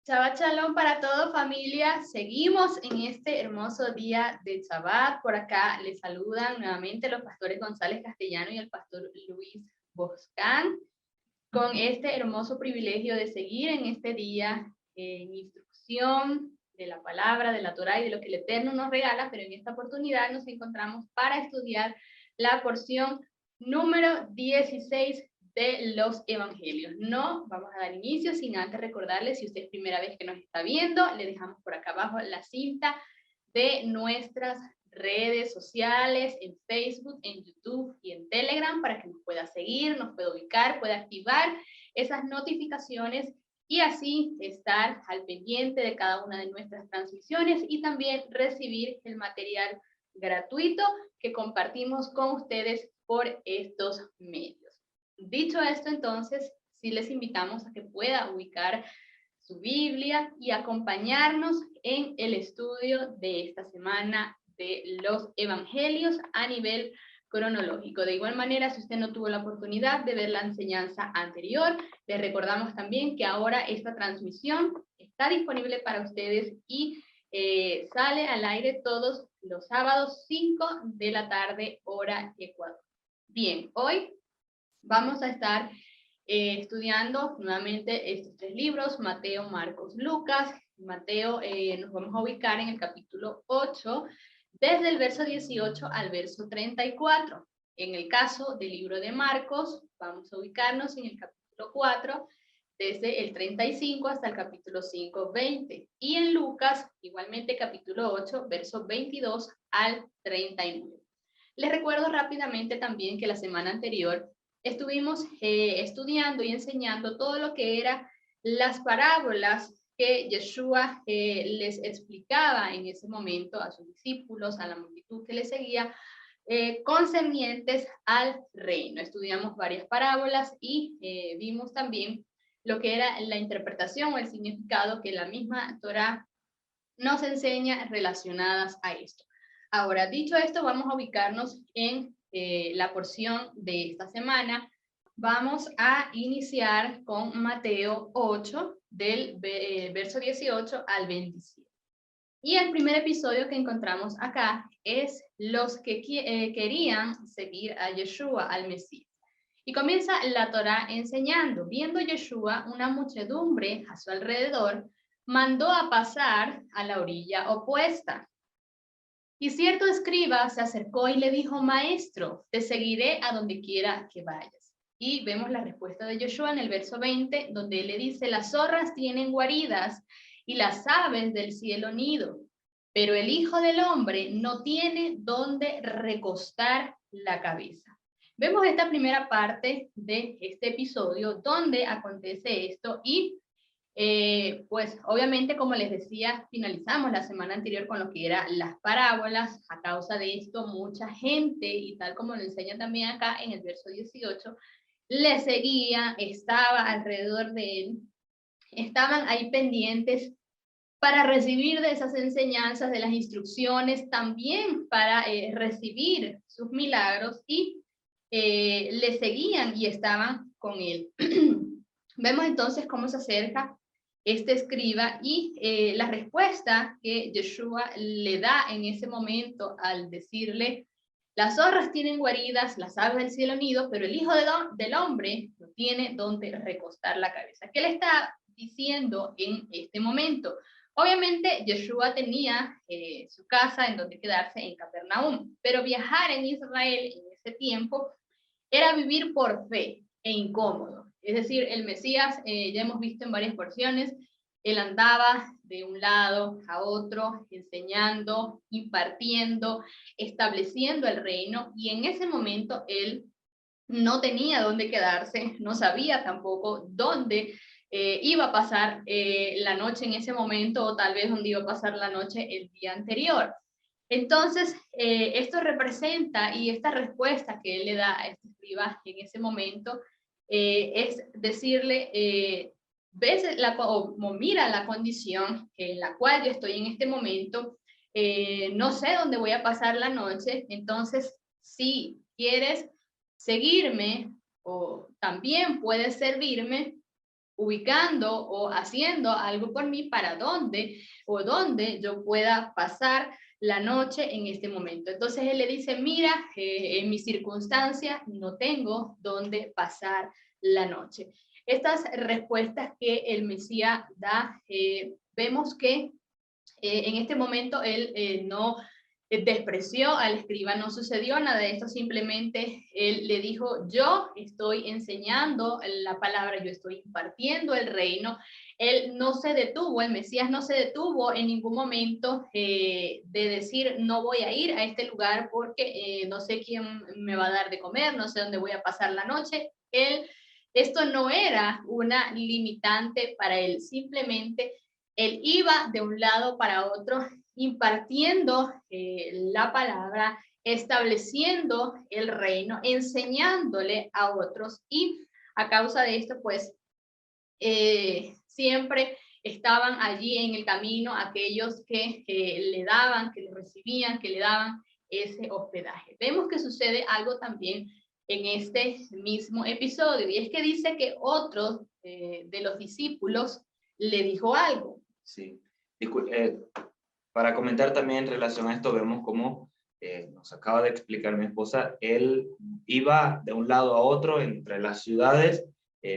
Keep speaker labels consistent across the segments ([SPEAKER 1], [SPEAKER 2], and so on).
[SPEAKER 1] Shabbat Shalom para todo, familia. Seguimos en este hermoso día de Shabbat. Por acá les saludan nuevamente los pastores González Castellano y el pastor Luis Boscán, con este hermoso privilegio de seguir en este día en instrucción de la palabra, de la Torá y de lo que el Eterno nos regala, pero en esta oportunidad nos encontramos para estudiar la porción número 16 de los evangelios. No vamos a dar inicio sin antes recordarles, si usted es primera vez que nos está viendo, le dejamos por acá abajo la cinta de nuestras redes sociales, en Facebook, en YouTube y en Telegram, para que nos pueda seguir, nos pueda ubicar, pueda activar esas notificaciones y así estar al pendiente de cada una de nuestras transmisiones y también recibir el material gratuito que compartimos con ustedes por estos medios. Dicho esto, entonces, sí les invitamos a que pueda ubicar su Biblia y acompañarnos en el estudio de esta semana de los evangelios a nivel cronológico. De igual manera, si usted no tuvo la oportunidad de ver la enseñanza anterior, les recordamos también que ahora esta transmisión está disponible para ustedes y sale al aire todos los sábados 5 de la tarde, hora Ecuador. Bien, hoy vamos a estar estudiando nuevamente estos tres libros, Mateo, Marcos, Lucas. Mateo nos vamos a ubicar en el capítulo 8, desde el verso 18 al verso 34. En el caso del libro de Marcos, vamos a ubicarnos en el capítulo 4, desde el 35 hasta el capítulo 5, 20. Y en Lucas, igualmente capítulo 8, verso 22 al 39. Les recuerdo rápidamente también que la semana anterior estuvimos estudiando y enseñando todo lo que eran las parábolas que Yeshua les explicaba en ese momento a sus discípulos, a la multitud que le seguía, concernientes al reino. Estudiamos varias parábolas y vimos también lo que era la interpretación o el significado que la misma Torá nos enseña relacionadas a esto. Ahora, dicho esto, vamos a ubicarnos en la porción de esta semana. Vamos a iniciar con Mateo 8, del verso 18 al 27. Y el primer episodio que encontramos acá es los que querían seguir a Yeshua, al Mesías. Y comienza la Torá enseñando: viendo Yeshua una muchedumbre a su alrededor, mandó a pasar a la orilla opuesta. Y cierto escriba se acercó y le dijo: Maestro, te seguiré a donde quiera que vayas. Y vemos la respuesta de Yeshua en el verso 20, donde él le dice: las zorras tienen guaridas y las aves del cielo nido, pero el Hijo del Hombre no tiene donde recostar la cabeza. Vemos esta primera parte de este episodio donde acontece esto y pues obviamente, como les decía, finalizamos la semana anterior con lo que eran las parábolas. A causa de esto, mucha gente, y tal como lo enseña también acá en el verso 18, le seguía, estaba alrededor de él, estaban ahí pendientes para recibir de esas enseñanzas, de las instrucciones, también para recibir sus milagros y le seguían y estaban con él. Vemos entonces cómo se acerca este escriba y la respuesta que Yeshua le da en ese momento al decirle: las zorras tienen guaridas, las aves del cielo nido, pero el Hijo del Hombre no tiene donde recostar la cabeza. ¿Qué le está diciendo en este momento? Obviamente Yeshua tenía su casa en donde quedarse en Capernaum, pero viajar en Israel en ese tiempo era vivir por fe e incómodo. Es decir, el Mesías, ya hemos visto en varias porciones, él andaba de un lado a otro, enseñando, impartiendo, estableciendo el reino, y en ese momento él no tenía dónde quedarse, no sabía tampoco dónde iba a pasar la noche en ese momento, o tal vez dónde iba a pasar la noche el día anterior. Entonces, esto representa, y esta respuesta que él le da a este escriba en ese momento, es decirle, ves o mira la condición en la cual yo estoy en este momento, no sé dónde voy a pasar la noche, entonces si quieres seguirme o también puedes servirme, ubicando o haciendo algo por mí para donde yo pueda pasar la noche en este momento. Entonces él le dice, mira, en mis circunstancias no tengo dónde pasar la noche. Estas respuestas que el Mesías da, vemos que en este momento él no despreció al escriba, no sucedió nada de esto, simplemente él le dijo, yo estoy enseñando la palabra, yo estoy impartiendo el reino. Él no se detuvo, el Mesías no se detuvo en ningún momento de decir, no voy a ir a este lugar porque no sé quién me va a dar de comer, no sé dónde voy a pasar la noche. Esto no era una limitante para él, simplemente él iba de un lado para otro impartiendo la palabra, estableciendo el reino, enseñándole a otros, y a causa de esto, pues, siempre estaban allí en el camino aquellos que le daban, que le recibían, que le daban ese hospedaje. Vemos que sucede algo también en este mismo episodio, y es que dice que otro de los discípulos le dijo algo.
[SPEAKER 2] Sí. Para comentar también en relación a esto, vemos cómo nos acaba de explicar mi esposa, él iba de un lado a otro entre las ciudades,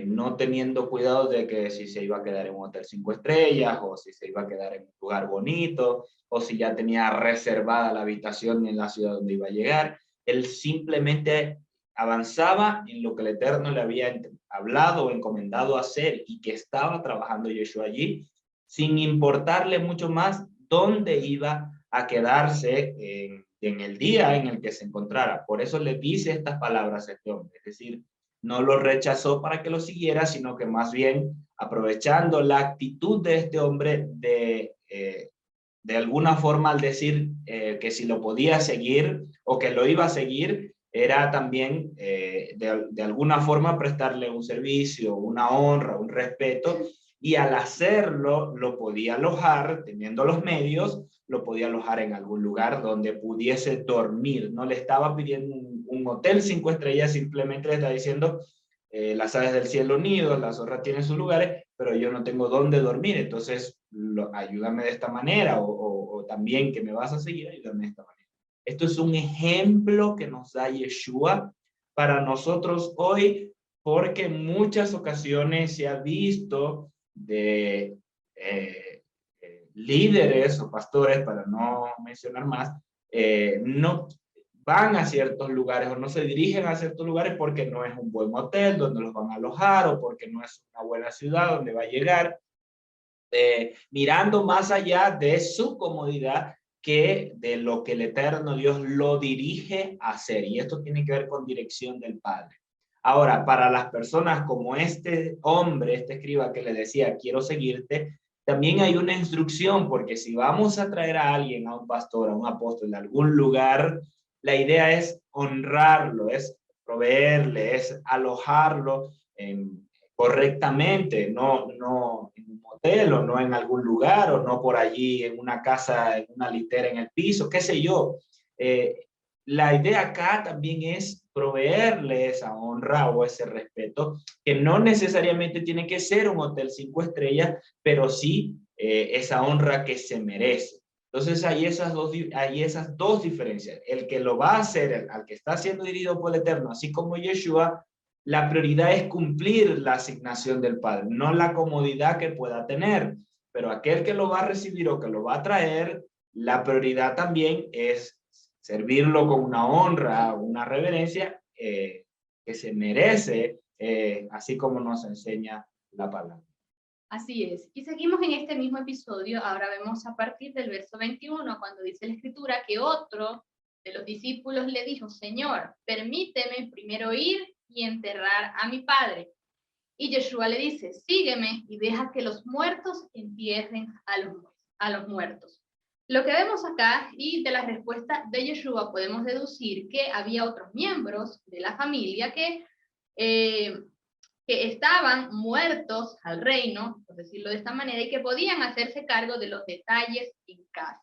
[SPEAKER 2] no teniendo cuidado de que si se iba a quedar en un hotel 5 estrellas, o si se iba a quedar en un lugar bonito, o si ya tenía reservada la habitación en la ciudad donde iba a llegar. Él simplemente avanzaba en lo que el Eterno le había hablado o encomendado hacer, y que estaba trabajando Yeshua allí, sin importarle mucho más dónde iba a quedarse en el día en el que se encontrara. Por eso le dice estas palabras a este hombre, es decir, no lo rechazó para que lo siguiera, sino que más bien, aprovechando la actitud de este hombre de alguna forma, al decir que si lo podía seguir o que lo iba a seguir, era también de alguna forma prestarle un servicio, una honra, un respeto, y al hacerlo lo podía alojar, teniendo los medios, lo podía alojar en algún lugar donde pudiese dormir. No le estaba pidiendo un hotel 5 estrellas, simplemente le está diciendo, las aves del cielo nidos, las zorras tienen sus lugares, pero yo no tengo dónde dormir, entonces ayúdame de esta manera, o también que me vas a seguir, ayúdame de esta manera. Esto es un ejemplo que nos da Yeshua para nosotros hoy, porque en muchas ocasiones se ha visto de líderes o pastores, para no mencionar más, no van a ciertos lugares o no se dirigen a ciertos lugares porque no es un buen hotel donde los van a alojar, o porque no es una buena ciudad donde va a llegar, mirando más allá de su comodidad que de lo que el Eterno Dios lo dirige a hacer. Y esto tiene que ver con dirección del Padre. Ahora, para las personas como este hombre, este escriba que le decía, quiero seguirte, también hay una instrucción, porque si vamos a traer a alguien, a un pastor, a un apóstol de algún lugar, la idea es honrarlo, es proveerle, es alojarlo correctamente, no en un hotel, o no en algún lugar, o no por allí en una casa, en una litera en el piso, qué sé yo. La idea acá también es proveerle esa honra o ese respeto, que no necesariamente tiene que ser un hotel 5 estrellas, pero sí esa honra que se merece. Entonces hay esas dos diferencias. El que lo va a hacer, al que está siendo dirigido por el Eterno, así como Yeshua, la prioridad es cumplir la asignación del Padre, no la comodidad que pueda tener. Pero aquel que lo va a recibir o que lo va a traer, la prioridad también es servirlo con una honra, una reverencia que se merece, así como nos enseña la palabra.
[SPEAKER 1] Así es. Y seguimos en este mismo episodio. Ahora vemos a partir del verso 21, cuando dice la escritura que otro de los discípulos le dijo, Señor, permíteme primero ir y enterrar a mi padre. Y Yeshua le dice, sígueme y deja que los muertos entierren a los muertos. Lo que vemos acá, y de la respuesta de Yeshua podemos deducir que había otros miembros de la familia que estaban muertos al reino, por decirlo de esta manera, y que podían hacerse cargo de los detalles en casa.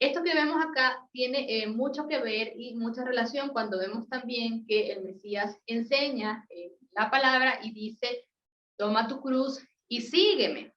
[SPEAKER 1] Esto que vemos acá tiene mucho que ver y mucha relación cuando vemos también que el Mesías enseña la palabra y dice toma tu cruz y sígueme.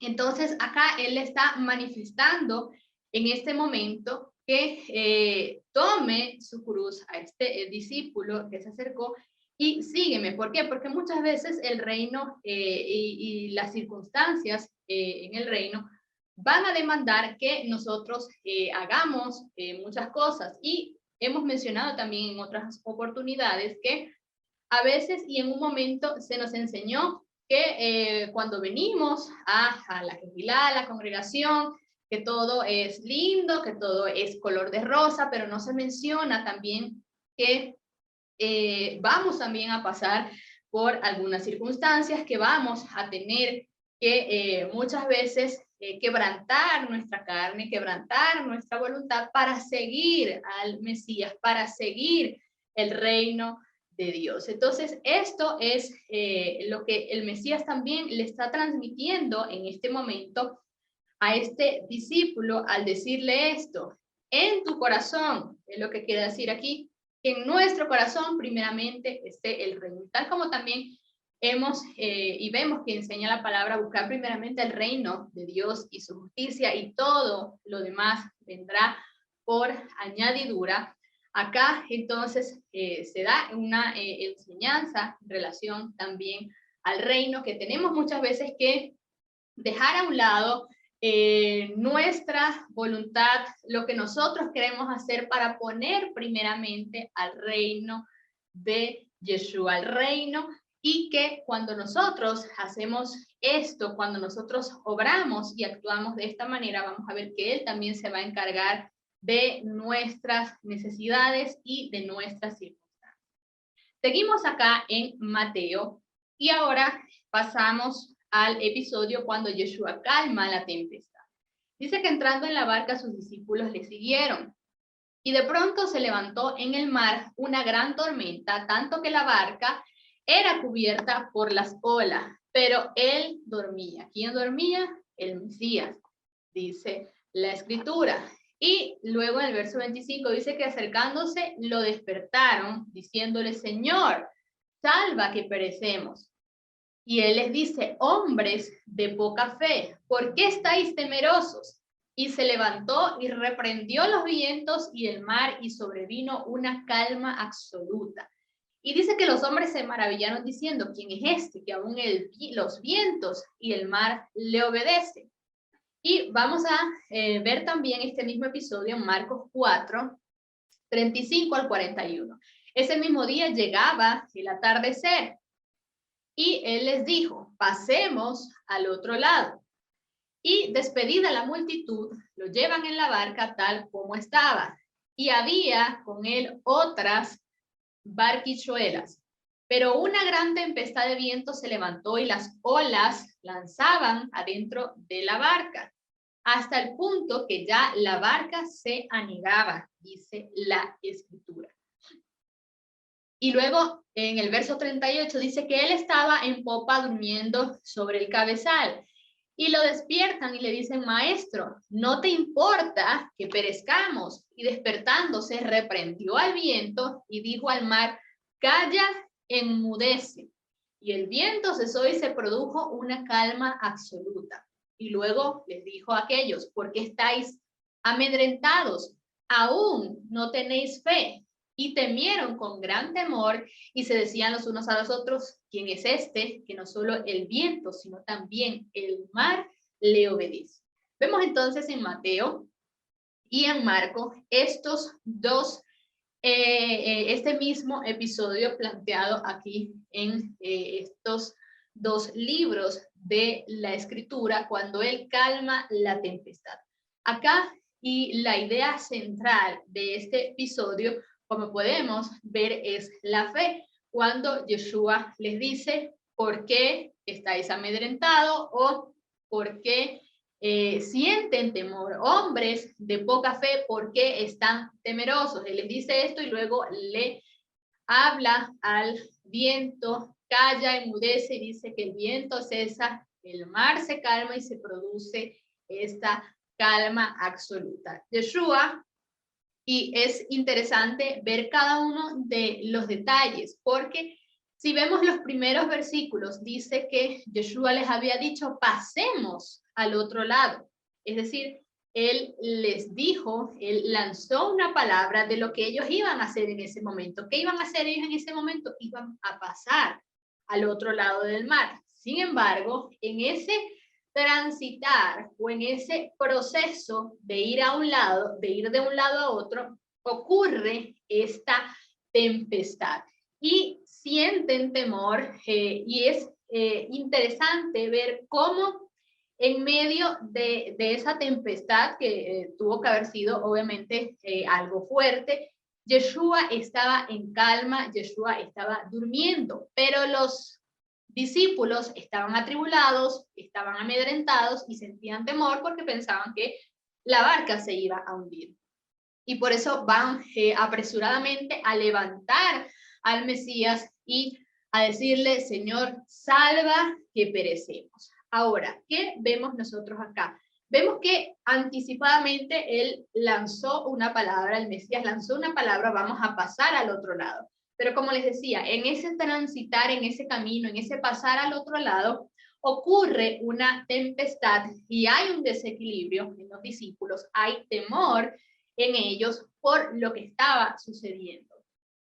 [SPEAKER 1] Entonces acá él está manifestando en este momento que tome su cruz a este discípulo que se acercó y sígueme. ¿Por qué? Porque muchas veces el reino y las circunstancias en el reino van a demandar que nosotros hagamos muchas cosas. Y hemos mencionado también en otras oportunidades que a veces y en un momento se nos enseñó que cuando venimos a la Quejilá, a la congregación, que todo es lindo, que todo es color de rosa, pero no se menciona también que vamos también a pasar por algunas circunstancias, que vamos a tener que muchas veces quebrantar nuestra carne, quebrantar nuestra voluntad para seguir al Mesías, para seguir el reino de Dios. Entonces, esto es lo que el Mesías también le está transmitiendo en este momento a este discípulo al decirle esto. En tu corazón, es lo que quiere decir aquí, que en nuestro corazón primeramente esté el reino. Tal como también hemos y vemos que enseña la palabra, buscar primeramente el reino de Dios y su justicia, y todo lo demás vendrá por añadidura. Acá entonces se da una enseñanza en relación también al reino, que tenemos muchas veces que dejar a un lado nuestra voluntad, lo que nosotros queremos hacer, para poner primeramente al reino de Yeshua, al reino, y que cuando nosotros hacemos esto, cuando nosotros obramos y actuamos de esta manera, vamos a ver que Él también se va a encargar de nuestras necesidades y de nuestras circunstancias. Seguimos acá en Mateo y ahora pasamos al episodio cuando Yeshua calma la tempestad. Dice que entrando en la barca sus discípulos le siguieron, y de pronto se levantó en el mar una gran tormenta, tanto que la barca era cubierta por las olas, pero él dormía. ¿Quién dormía? El Mesías, dice la Escritura. Y luego en el verso 25 dice que acercándose lo despertaron, diciéndole: Señor, salva que perecemos. Y él les dice: hombres de poca fe, ¿por qué estáis temerosos? Y se levantó y reprendió los vientos y el mar, y sobrevino una calma absoluta. Y dice que los hombres se maravillaron diciendo: ¿quién es este que aún los vientos y el mar le obedecen? Y vamos a ver también este mismo episodio en Marcos 4, 35 al 41. Ese mismo día llegaba el atardecer y él les dijo: pasemos al otro lado. Y despedida la multitud, lo llevan en la barca tal como estaba. Y había con él otras barquichuelas. Pero una gran tempestad de viento se levantó y las olas lanzaban adentro de la barca, hasta el punto que ya la barca se anegaba, dice la Escritura. Y luego en el verso 38 dice que él estaba en popa durmiendo sobre el cabezal. Y lo despiertan y le dicen: maestro, ¿no te importa que perezcamos? Y despertándose reprendió al viento y dijo al mar: calla, enmudece. Y el viento cesó y se produjo una calma absoluta. Y luego les dijo a aquellos: ¿por qué estáis amedrentados? ¿Aún no tenéis fe? Y temieron con gran temor y se decían los unos a los otros: ¿quién es este que no solo el viento, sino también el mar le obedece? Vemos entonces en Mateo y en Marcos estos dos, este mismo episodio planteado aquí en estos dos libros de la Escritura, cuando él calma la tempestad. Acá, y la idea central de este episodio, como podemos ver, es la fe. Cuando Yeshua les dice: ¿por qué estáis amedrentados? O ¿por qué sienten temor? Hombres de poca fe, ¿por qué están temerosos? Él les dice esto y luego le habla al viento: calla, enmudece, y dice que el viento cesa, el mar se calma y se produce esta calma absoluta. Yeshua, y es interesante ver cada uno de los detalles, porque Si vemos los primeros versículos, dice que Yeshua les había dicho, pasemos al otro lado. Es decir, él les dijo, él lanzó una palabra de lo que ellos iban a hacer en ese momento. ¿Qué iban a hacer ellos en ese momento? Iban a pasar al otro lado del mar. Sin embargo, en ese transitar o en ese proceso de ir a un lado, de ir de un lado a otro, ocurre esta tempestad y sienten temor y es interesante ver cómo en medio de esa tempestad que tuvo que haber sido obviamente algo fuerte, Yeshua estaba en calma, Yeshua estaba durmiendo, pero los discípulos estaban atribulados, estaban amedrentados y sentían temor porque pensaban que la barca se iba a hundir. Y por eso van apresuradamente a levantar al Mesías y a decirle, Señor, salva que perecemos. Ahora, ¿qué vemos nosotros acá? Vemos que anticipadamente él lanzó una palabra, el Mesías lanzó una palabra, vamos a pasar al otro lado. Pero como les decía, en ese transitar, en ese camino, en ese pasar al otro lado, ocurre una tempestad y hay un desequilibrio en los discípulos, hay temor en ellos por lo que estaba sucediendo.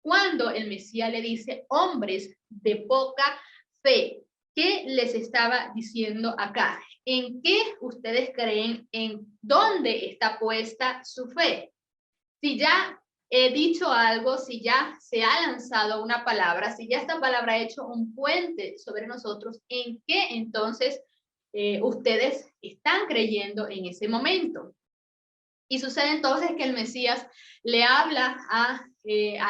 [SPEAKER 1] Cuando el Mesías le dice, hombres de poca fe, ¿qué les estaba diciendo acá? ¿En qué ustedes creen? ¿En dónde está puesta su fe? Si ya he dicho algo, si ya se ha lanzado una palabra, si ya esta palabra ha hecho un puente sobre nosotros, ¿en qué entonces ustedes están creyendo en ese momento? Y sucede entonces que el Mesías le habla a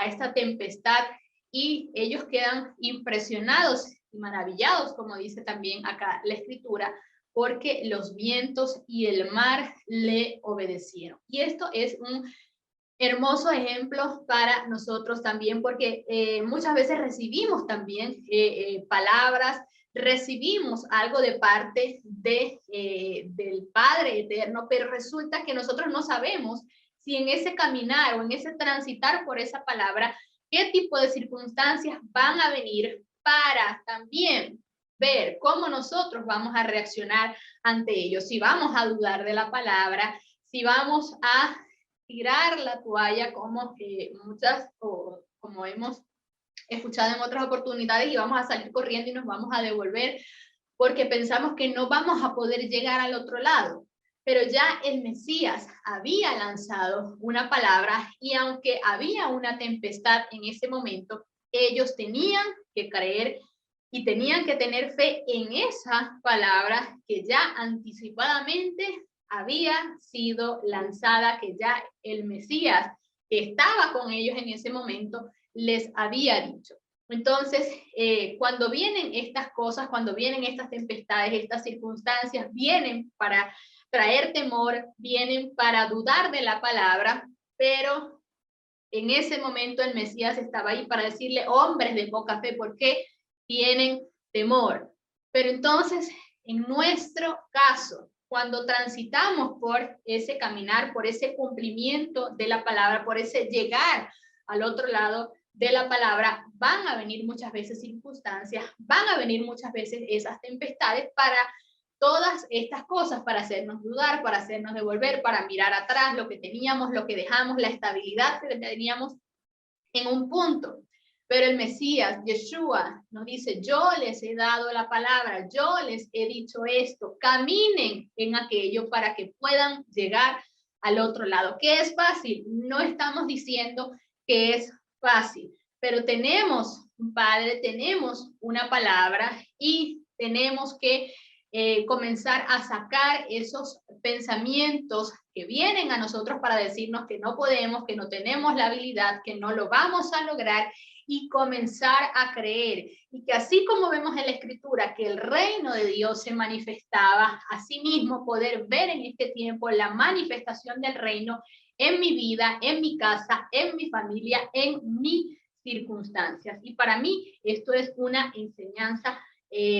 [SPEAKER 1] esta tempestad y ellos quedan impresionados y maravillados, como dice también acá la escritura, porque los vientos y el mar le obedecieron. Y esto es un hermoso ejemplo para nosotros también, porque muchas veces recibimos también palabras, recibimos algo de parte del Padre Eterno, pero resulta que nosotros no sabemos si en ese caminar o en ese transitar por esa palabra, qué tipo de circunstancias van a venir para también ver cómo nosotros vamos a reaccionar ante ellos, si vamos a dudar de la palabra, si vamos a tirar la toalla como muchas, o como hemos escuchado en otras oportunidades, y vamos a salir corriendo y nos vamos a devolver porque pensamos que no vamos a poder llegar al otro lado. Pero ya el Mesías había lanzado una palabra y aunque había una tempestad en ese momento, ellos tenían que creer y tenían que tener fe en esa palabra que ya anticipadamente había sido lanzada, que ya el Mesías que estaba con ellos en ese momento les había dicho. Entonces, cuando vienen estas cosas, cuando vienen estas tempestades, estas circunstancias, vienen para traer temor, vienen para dudar de la palabra, pero en ese momento el Mesías estaba ahí para decirle, hombres de poca fe, ¿por qué tienen temor? Pero entonces, en nuestro caso, cuando transitamos por ese caminar, por ese cumplimiento de la palabra, por ese llegar al otro lado de la palabra, van a venir muchas veces circunstancias, van a venir muchas veces esas tempestades para todas estas cosas, para hacernos dudar, para hacernos devolver, para mirar atrás lo que teníamos, lo que dejamos, la estabilidad que teníamos en un punto. Pero el Mesías, Yeshua, nos dice, yo les he dado la palabra, yo les he dicho esto, caminen en aquello para que puedan llegar al otro lado. ¿Qué es fácil? No estamos diciendo que es fácil, pero tenemos un Padre, tenemos una palabra y tenemos que comenzar a sacar esos pensamientos que vienen a nosotros para decirnos que no podemos, que no tenemos la habilidad, que no lo vamos a lograr y comenzar a creer. Y que así como vemos en la Escritura que el reino de Dios se manifestaba, así mismo poder ver en este tiempo la manifestación del reino en mi vida, en mi casa, en mi familia, en mis circunstancias. Y para mí esto es una enseñanza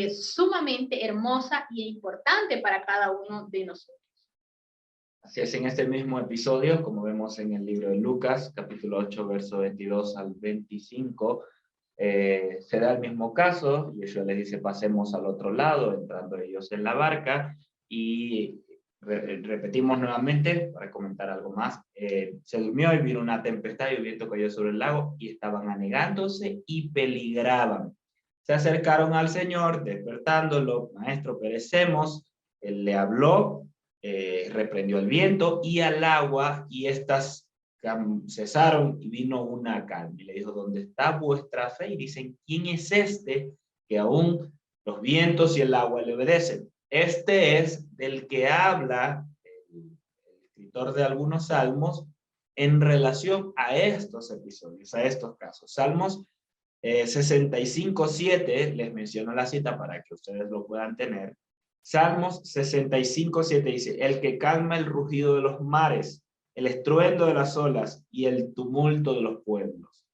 [SPEAKER 1] sumamente hermosa y importante para cada uno de nosotros.
[SPEAKER 2] Así es, en este mismo episodio, como vemos en el libro de Lucas, capítulo 8, verso 22 al 25, Se da el mismo caso, y Yeshua les dice, pasemos al otro lado, entrando ellos en la barca, y repetimos nuevamente, para comentar algo más, se durmió y vino una tempestad y el viento cayó sobre el lago, y estaban anegándose y peligraban. Se acercaron al Señor, despertándolo, maestro, perecemos. Él le habló, reprendió el viento y al agua, y estas cesaron y vino una calma. Y le dijo, ¿dónde está vuestra fe? Y dicen, ¿quién es este que aún los vientos y el agua le obedecen? Este es del que habla el escritor de algunos salmos en relación a estos episodios, a estos casos. Salmos 65:7, les menciono la cita para que ustedes lo puedan tener. Salmos 65:7 dice, el que calma el rugido de los mares, el estruendo de las olas y el tumulto de los pueblos.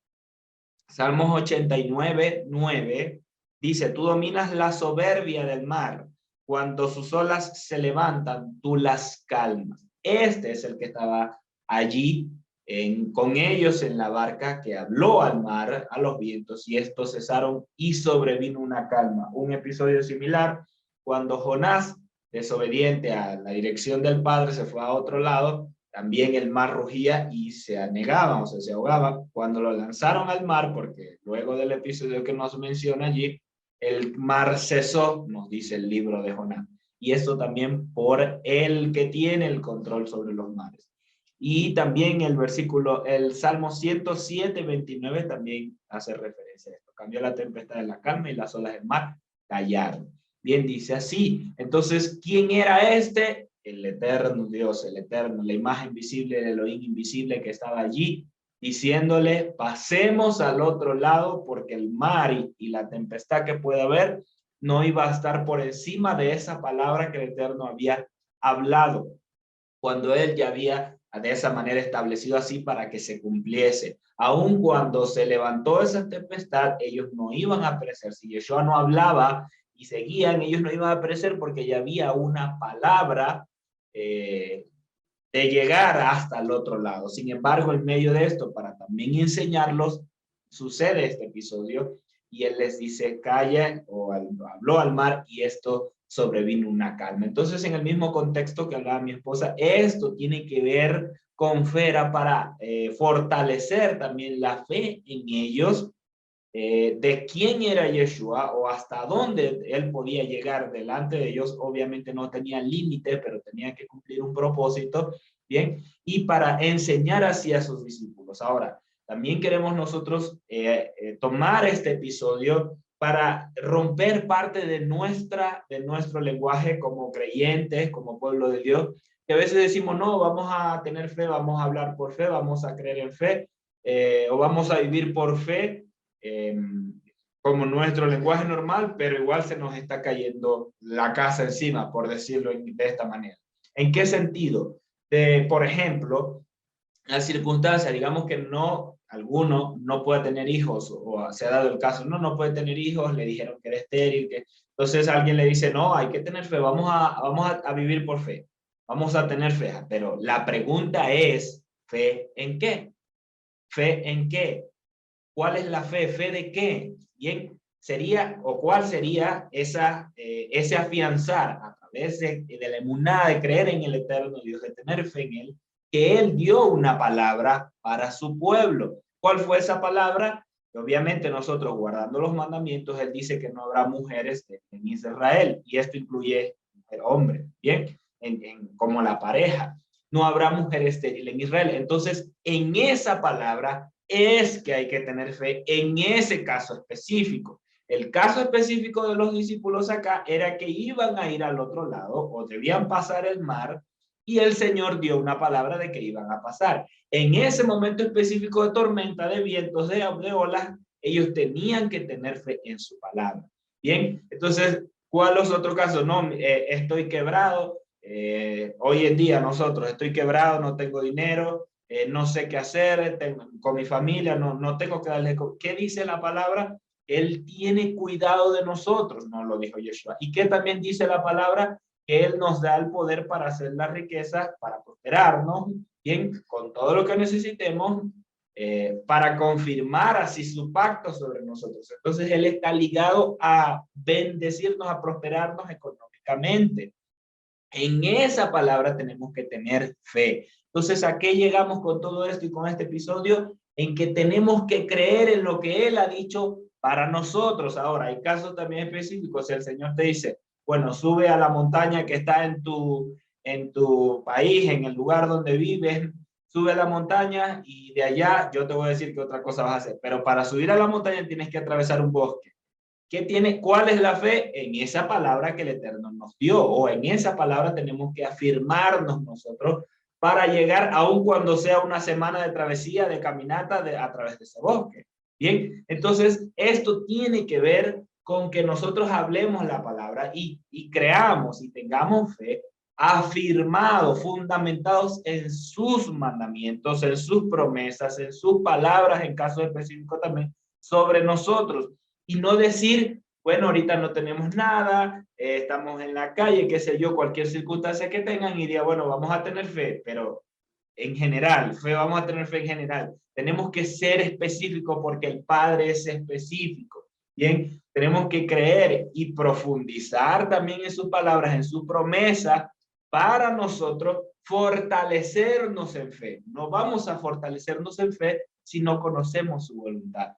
[SPEAKER 2] Salmos 89:9 dice, tú dominas la soberbia del mar, cuando sus olas se levantan, tú las calmas. Este es el que estaba allí con ellos en la barca, que habló al mar, a los vientos, y estos cesaron y sobrevino una calma. Un episodio similar, cuando Jonás, desobediente a la dirección del Padre, se fue a otro lado, también el mar rugía y se anegaba, o sea, se ahogaba. Cuando lo lanzaron al mar, porque luego del episodio que nos menciona allí, el mar cesó, nos dice el libro de Jonás. Y esto también por el que tiene el control sobre los mares. Y también el Salmo 107:29 también hace referencia a esto. Cambió la tempestad en la calma y las olas del mar callaron. Bien, dice así. Entonces, ¿quién era este? El eterno Dios, el eterno, la imagen visible del Elohim invisible que estaba allí, diciéndole, pasemos al otro lado, porque el mar y la tempestad que puede haber no iba a estar por encima de esa palabra que el Eterno había hablado, cuando él ya había de esa manera establecido así para que se cumpliese. Aun cuando se levantó esa tempestad, ellos no iban a perecer. Si Yeshua no hablaba y seguían, ellos no iban a perecer, porque ya había una palabra de llegar hasta el otro lado. Sin embargo, en medio de esto, para también enseñarlos, sucede este episodio y él les dice, calla, o habló al mar, y esto sobrevino una calma. Entonces, en el mismo contexto que hablaba mi esposa, esto tiene que ver con fe, era para fortalecer también la fe en ellos, de quién era Yeshua o hasta dónde él podía llegar delante de ellos. Obviamente no tenía límite, pero tenía que cumplir un propósito, bien, y para enseñar así a sus discípulos. Ahora, también queremos nosotros tomar este episodio para romper parte de nuestro lenguaje como creyentes, como pueblo de Dios, que a veces decimos, no, vamos a tener fe, vamos a hablar por fe, vamos a creer en fe, o vamos a vivir por fe, como nuestro lenguaje normal, pero igual se nos está cayendo la casa encima, por decirlo de esta manera. ¿En qué sentido? Por ejemplo, la circunstancia, digamos que alguno no puede tener hijos, o se ha dado el caso, no puede tener hijos, le dijeron que era estéril, entonces alguien le dice, no, hay que tener fe, vamos a vivir por fe, vamos a tener fe, pero la pregunta es, ¿fe en qué? ¿Fe en qué? ¿Cuál es la fe? ¿Fe de qué? Bien, sería, o cuál sería ese afianzar a través de la emuná, de creer en el eterno Dios, de tener fe en él, que él dio una palabra para su pueblo. ¿Cuál fue esa palabra? Que obviamente nosotros, guardando los mandamientos, él dice que no habrá mujeres en Israel, y esto incluye hombre, bien, como la pareja. No habrá mujer estéril en Israel. Entonces, en esa palabra es que hay que tener fe en ese caso específico. El caso específico de los discípulos acá era que iban a ir al otro lado, o debían pasar el mar, y el Señor dio una palabra de que iban a pasar. En ese momento específico de tormenta, de vientos, de olas, ellos tenían que tener fe en su palabra. Bien, entonces, ¿cuál es otro caso? No, estoy quebrado. Hoy en día nosotros, estoy quebrado, no tengo dinero, no sé qué hacer con mi familia, no tengo que darle. ¿Qué dice la palabra? Él tiene cuidado de nosotros, no lo dijo Yeshua. ¿Y qué también dice la palabra? Que Él nos da el poder para hacer la riqueza, para prosperarnos, bien, con todo lo que necesitemos, para confirmar así su pacto sobre nosotros. Entonces Él está ligado a bendecirnos, a prosperarnos económicamente. En esa palabra tenemos que tener fe. Entonces, ¿a qué llegamos con todo esto y con este episodio? En que tenemos que creer en lo que Él ha dicho para nosotros. Ahora, hay casos también específicos. El Señor te dice, bueno, sube a la montaña que está en tu país, en el lugar donde vives, sube a la montaña y de allá yo te voy a decir qué otra cosa vas a hacer. Pero para subir a la montaña tienes que atravesar un bosque. ¿Cuál es la fe? En esa palabra que el Eterno nos dio, o en esa palabra tenemos que afirmarnos nosotros para llegar, aun cuando sea una semana de travesía, de caminata a través de ese bosque. Bien, entonces esto tiene que ver con que nosotros hablemos la palabra y creamos y tengamos fe afirmados, fundamentados en sus mandamientos, en sus promesas, en sus palabras, en caso específico también, sobre nosotros. Y no decir, bueno, ahorita no tenemos nada, estamos en la calle, qué sé yo, cualquier circunstancia que tengan, y diría, bueno, vamos a tener fe, pero en general, vamos a tener fe en general. Tenemos que ser específicos porque el Padre es específico. Bien, tenemos que creer y profundizar también en sus palabras, en sus promesas, para nosotros fortalecernos en fe. No vamos a fortalecernos en fe si no conocemos su voluntad.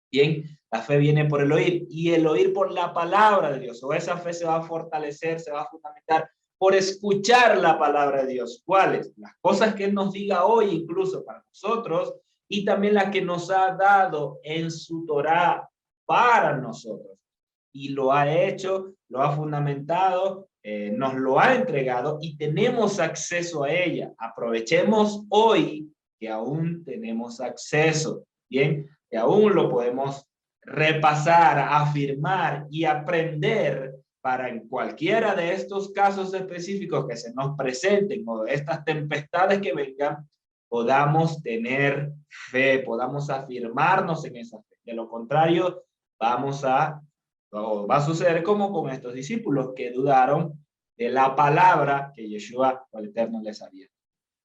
[SPEAKER 2] Bien, la fe viene por el oír y el oír por la palabra de Dios. O esa fe se va a fortalecer, se va a fundamentar por escuchar la palabra de Dios. ¿Cuáles? Las cosas que Él nos diga hoy, incluso para nosotros, y también las que nos ha dado en su Torá para nosotros. Y lo ha hecho, lo ha fundamentado, nos lo ha entregado y tenemos acceso a ella. Aprovechemos hoy que aún tenemos acceso. Bien, que aún lo podemos repasar, afirmar y aprender para en cualquiera de estos casos específicos que se nos presenten o estas tempestades que vengan, podamos tener fe, podamos afirmarnos en esa fe. De lo contrario, va a suceder como con estos discípulos que dudaron de la palabra que Yeshua o el Eterno les había.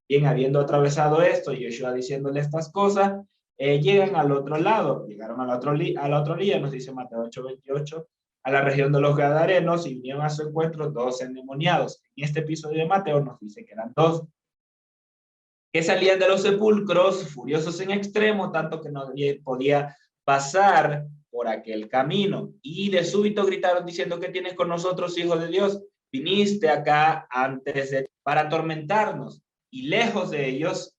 [SPEAKER 2] Bien, habiendo atravesado esto, Yeshua diciéndole estas cosas, llegan al otro lado, llegaron a la otra orilla, nos dice Mateo 8:28, a la región de los Gadarenos y vinieron a su encuentro 2 endemoniados. En este episodio de Mateo nos dice que eran 2, que salían de los sepulcros, furiosos en extremo, tanto que no podía pasar por aquel camino. Y de súbito gritaron diciendo, ¿qué tienes con nosotros, hijo de Dios? Viniste acá para atormentarnos. Y lejos de ellos,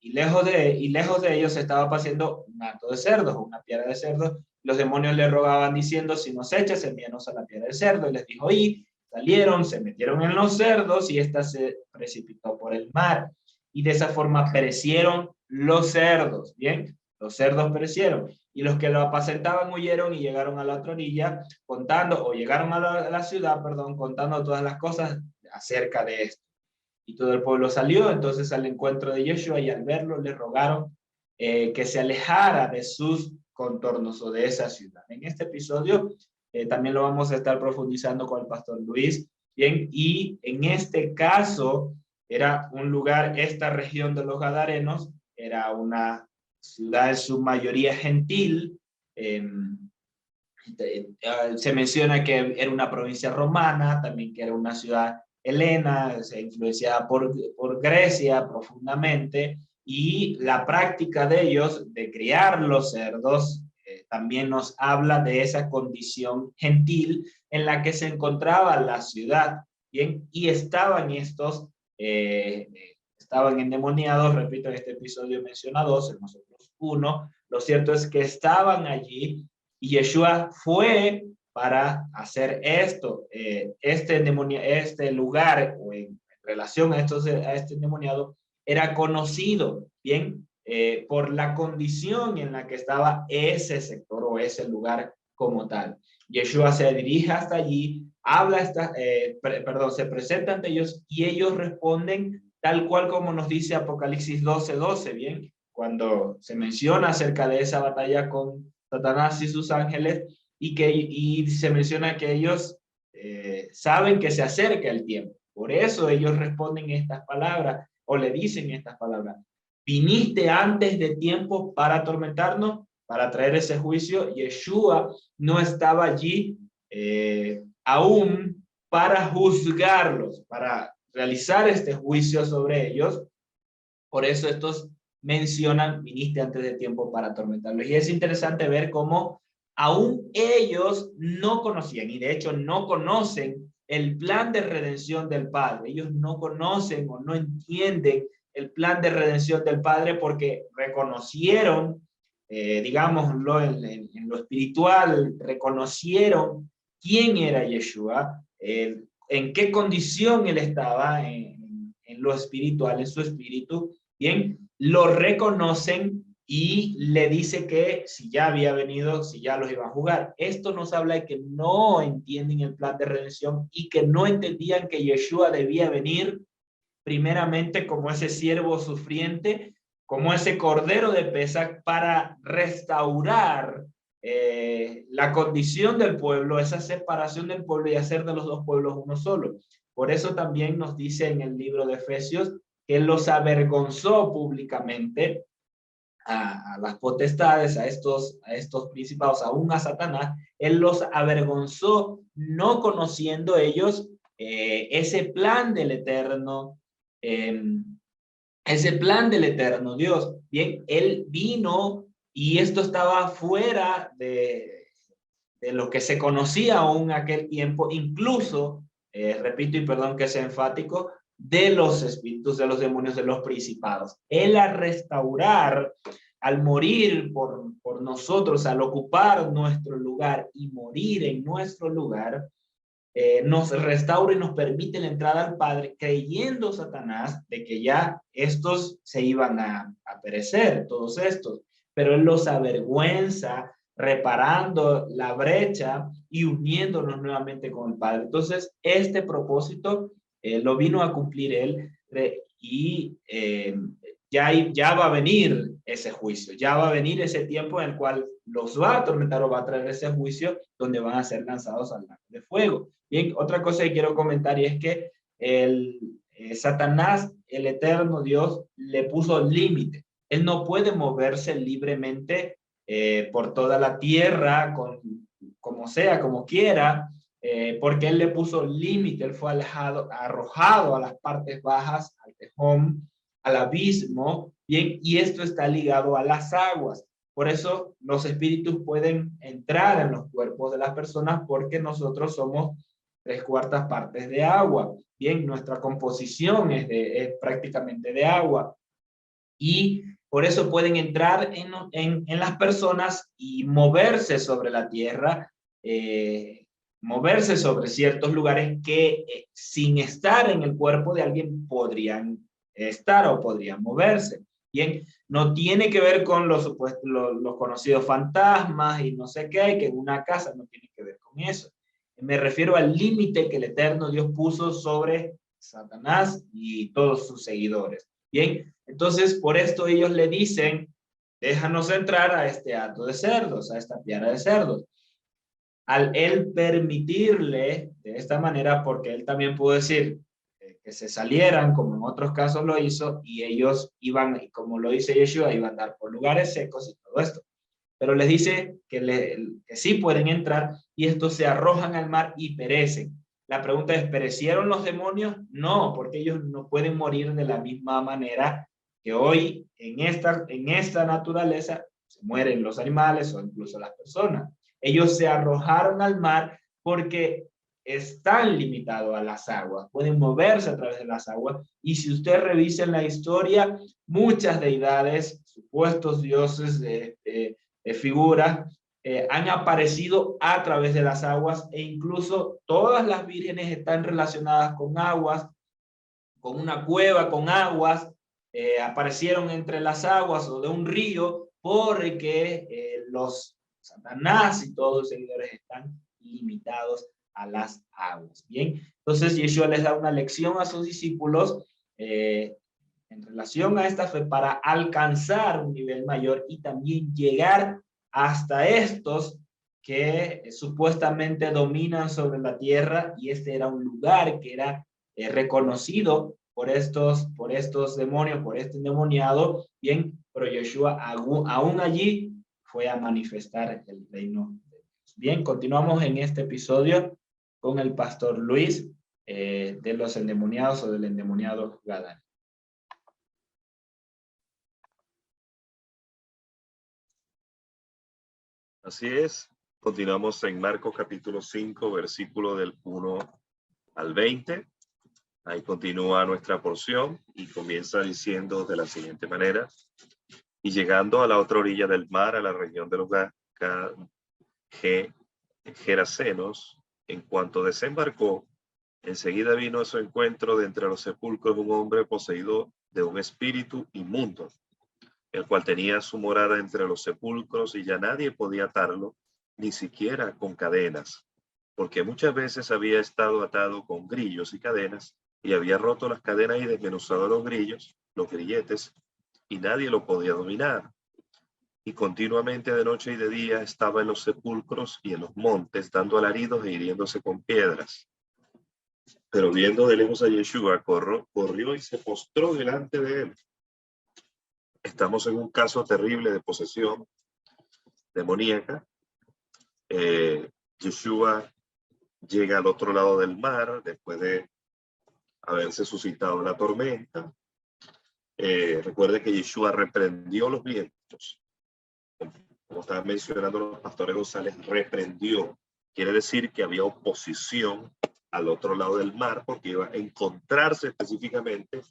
[SPEAKER 2] lejos de ellos se estaba pasando un hato de cerdos, una piedra de cerdos. Los demonios le rogaban diciendo, si nos echas, envíanos a la piedra de cerdo. Y les dijo, y salieron, se metieron en los cerdos y ésta se precipitó por el mar. Y de esa forma perecieron los cerdos, ¿bien? Los cerdos perecieron. Y los que lo apacentaban huyeron y llegaron a la otra orilla llegaron a la ciudad, perdón, contando todas las cosas acerca de esto. Y todo el pueblo salió entonces al encuentro de Yeshua y al verlo le rogaron que se alejara de sus contornos o de esa ciudad. En este episodio también lo vamos a estar profundizando con el pastor Luis. Bien, y en este caso era un lugar, esta región de los Gadarenos, era una ciudad en su mayoría gentil. Se menciona que era una provincia romana, también que era una ciudad helena, influenciada por Grecia profundamente, y la práctica de ellos de criar los cerdos también nos habla de esa condición gentil en la que se encontraba la ciudad. Bien, y estaban endemoniados, repito, en este episodio menciona 2, en nosotros 1. Lo cierto es que estaban allí y Yeshua fue para hacer esto. Este lugar, o en relación a este endemoniado, era conocido, bien, por la condición en la que estaba ese sector o ese lugar como tal. Yeshua se dirige hasta allí, se presenta ante ellos y ellos responden tal cual como nos dice Apocalipsis 12:12, bien, cuando se menciona acerca de esa batalla con Satanás y sus ángeles, y se menciona que ellos saben que se acerca el tiempo. Por eso ellos responden estas palabras o le dicen estas palabras. viniste antes de tiempo para atormentarnos, para traer ese juicio. Yeshua no estaba allí aún para juzgarlos, para realizar este juicio sobre ellos. Por eso estos mencionan, viniste antes de tiempo para atormentarlos. Y es interesante ver cómo aún ellos no conocían, y de hecho no conocen el plan de redención del Padre. Ellos no conocen o no entienden el plan de redención del Padre porque reconocieron, digámoslo en lo espiritual, reconocieron quién era Yeshua, en qué condición él estaba en lo espiritual, en su espíritu. Bien, lo reconocen y le dice que si ya había venido, si ya los iba a jugar. Esto nos habla de que no entienden el plan de redención y que no entendían que Yeshua debía venir primeramente como ese siervo sufriente, como ese cordero de Pesach para restaurar la condición del pueblo, esa separación del pueblo y hacer de los dos pueblos uno solo. Por eso también nos dice en el libro de Efesios que él los avergonzó públicamente a las potestades, a estos principados, aún a Satanás. Él los avergonzó no conociendo ellos ese plan del eterno, ese plan del eterno Dios. Bien, él vino y esto estaba fuera de lo que se conocía aún aquel tiempo, incluso, repito y perdón que sea enfático, de los espíritus, de los demonios, de los principados. Él a restaurar, al morir por nosotros, al ocupar nuestro lugar y morir en nuestro lugar, nos restaura y nos permite la entrada al Padre, creyendo Satanás de que ya estos se iban a perecer, todos estos, pero él los avergüenza, reparando la brecha y uniéndonos nuevamente con el Padre. Entonces, este propósito lo vino a cumplir él y ya va a venir ese juicio, ya va a venir ese tiempo en el cual los va a atormentar o va a traer ese juicio donde van a ser lanzados al lago de fuego. Bien, otra cosa que quiero comentar y es que Satanás, el eterno Dios, le puso límite. Él no puede moverse libremente por toda la tierra, como sea, como quiera, porque él le puso límite. Él fue arrojado a las partes bajas, al tejón, al abismo, bien, y esto está ligado a las aguas. Por eso los espíritus pueden entrar en los cuerpos de las personas porque nosotros somos 3/4 partes de agua. Bien, nuestra composición es prácticamente de agua. Y por eso pueden entrar en las personas y moverse sobre la tierra, moverse sobre ciertos lugares que sin estar en el cuerpo de alguien podrían estar o podrían moverse. Bien, no tiene que ver con los conocidos fantasmas y no sé qué, que en una casa no tiene que ver con eso. Me refiero al límite que el eterno Dios puso sobre Satanás y todos sus seguidores. Bien, entonces por esto ellos le dicen, déjanos entrar a este hato de cerdos, a esta piara de cerdos. Al él permitirle de esta manera, porque él también pudo decir que se salieran, como en otros casos lo hizo, y ellos iban, como lo dice Yeshua, iban a andar por lugares secos y todo esto. Pero les dice que sí pueden entrar y estos se arrojan al mar y perecen. La pregunta es, ¿perecieron los demonios? No, porque ellos no pueden morir de la misma manera que hoy en esta naturaleza se mueren los animales o incluso las personas. Ellos se arrojaron al mar porque están limitados a las aguas, pueden moverse a través de las aguas. Y si usted revisa en la historia, muchas deidades, supuestos dioses de figuras, han aparecido a través de las aguas e incluso todas las vírgenes están relacionadas con aguas, con una cueva, con aguas, aparecieron entre las aguas o de un río porque los Satanás y todos los seguidores están limitados a las aguas. Bien, entonces Yeshua les da una lección a sus discípulos en relación a esta fe para alcanzar un nivel mayor y también llegar hasta estos que supuestamente dominan sobre la tierra, y este era un lugar que era reconocido por estos demonios, por este endemoniado, bien, pero Yeshua aún allí fue a manifestar el reino de Dios. Bien, continuamos en este episodio con el pastor Luis de los endemoniados o del endemoniado Gadara.
[SPEAKER 3] Así es, continuamos en Marcos capítulo 5, versículo del 1 al 20. Ahí continúa nuestra porción y comienza diciendo de la siguiente manera: y llegando a la otra orilla del mar, a la región de los Gerasenos, en cuanto desembarcó, enseguida vino a su encuentro de entre los sepulcros un hombre poseído de un espíritu inmundo, el cual tenía su morada entre los sepulcros, y ya nadie podía atarlo, ni siquiera con cadenas, porque muchas veces había estado atado con grillos y cadenas, y había roto las cadenas y desmenuzado los grillos, los grilletes, y nadie lo podía dominar. Y continuamente de noche y de día estaba en los sepulcros y en los montes, dando alaridos e hiriéndose con piedras. Pero viendo de lejos a Yeshua, corrió y se postró delante de él. Estamos en un caso terrible de posesión demoníaca. Yeshua llega al otro lado del mar después de haberse suscitado la tormenta. Recuerde que Yeshua reprendió los vientos. Como estaban mencionando los pastores González, reprendió. Quiere decir que había oposición al otro lado del mar, porque iba a encontrarse específicamente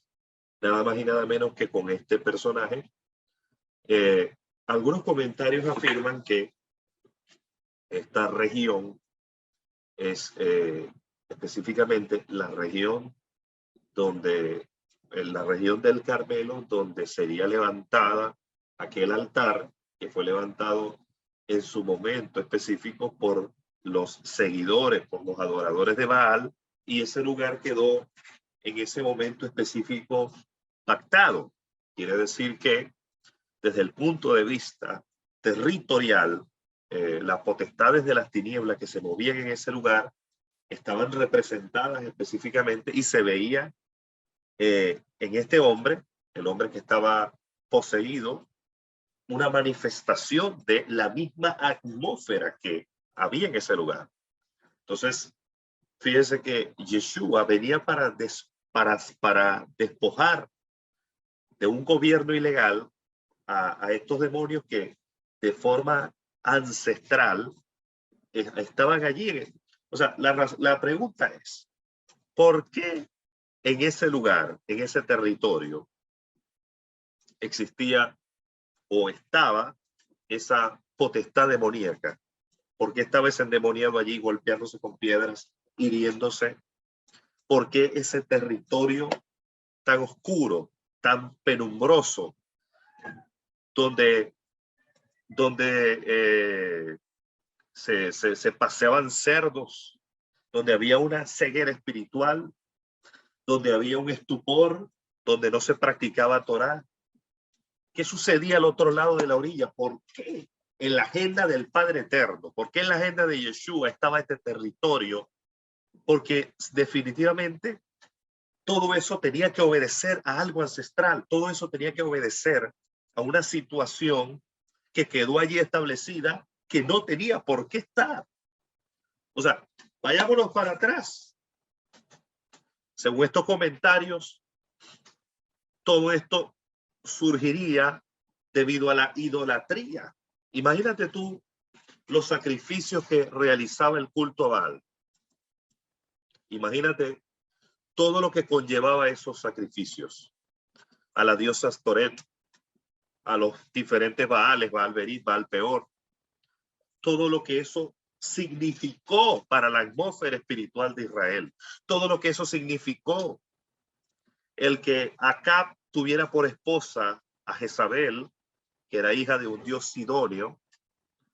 [SPEAKER 3] nada más y nada menos que con este personaje. Algunos comentarios afirman que esta región es específicamente la región la región del Carmelo, donde sería levantada aquel altar que fue levantado en su momento específico por los seguidores, por los adoradores de Baal, y ese lugar quedó en ese momento específico pactado. Quiere decir que desde el punto de vista territorial, las potestades de las tinieblas que se movían en ese lugar estaban representadas específicamente, y se veía en este hombre, el hombre que estaba poseído, una manifestación de la misma atmósfera que había en ese lugar. Entonces, fíjese que Yeshua venía para despojar de un gobierno ilegal a estos demonios que de forma ancestral estaban allí. O sea, la pregunta es, ¿por qué en ese lugar, en ese territorio, existía o estaba esa potestad demoníaca? ¿Por qué estaba ese endemoniado allí golpeándose con piedras, hiriéndose? ¿Por qué ese territorio tan oscuro, tan penumbroso, donde se paseaban cerdos, donde había una ceguera espiritual, donde había un estupor, donde no se practicaba Torá? ¿Qué sucedía al otro lado de la orilla? ¿Por qué en la agenda del Padre Eterno? ¿Por qué en la agenda de Yeshua estaba este territorio? Porque definitivamente todo eso tenía que obedecer a algo ancestral, todo eso tenía que obedecer a una situación que quedó allí establecida, que no tenía por qué estar. O sea, vayámonos para atrás. Según estos comentarios, todo esto surgiría debido a la idolatría. Imagínate tú los sacrificios que realizaba el culto a Baal. Imagínate todo lo que conllevaba esos sacrificios. A la diosa Astoret, a los diferentes Baales, Baal Berit, Baal Peor. Todo lo que eso significó para la atmósfera espiritual de Israel. Todo lo que eso significó. El que Acab tuviera por esposa a Jezabel, que era hija de un dios sidonio,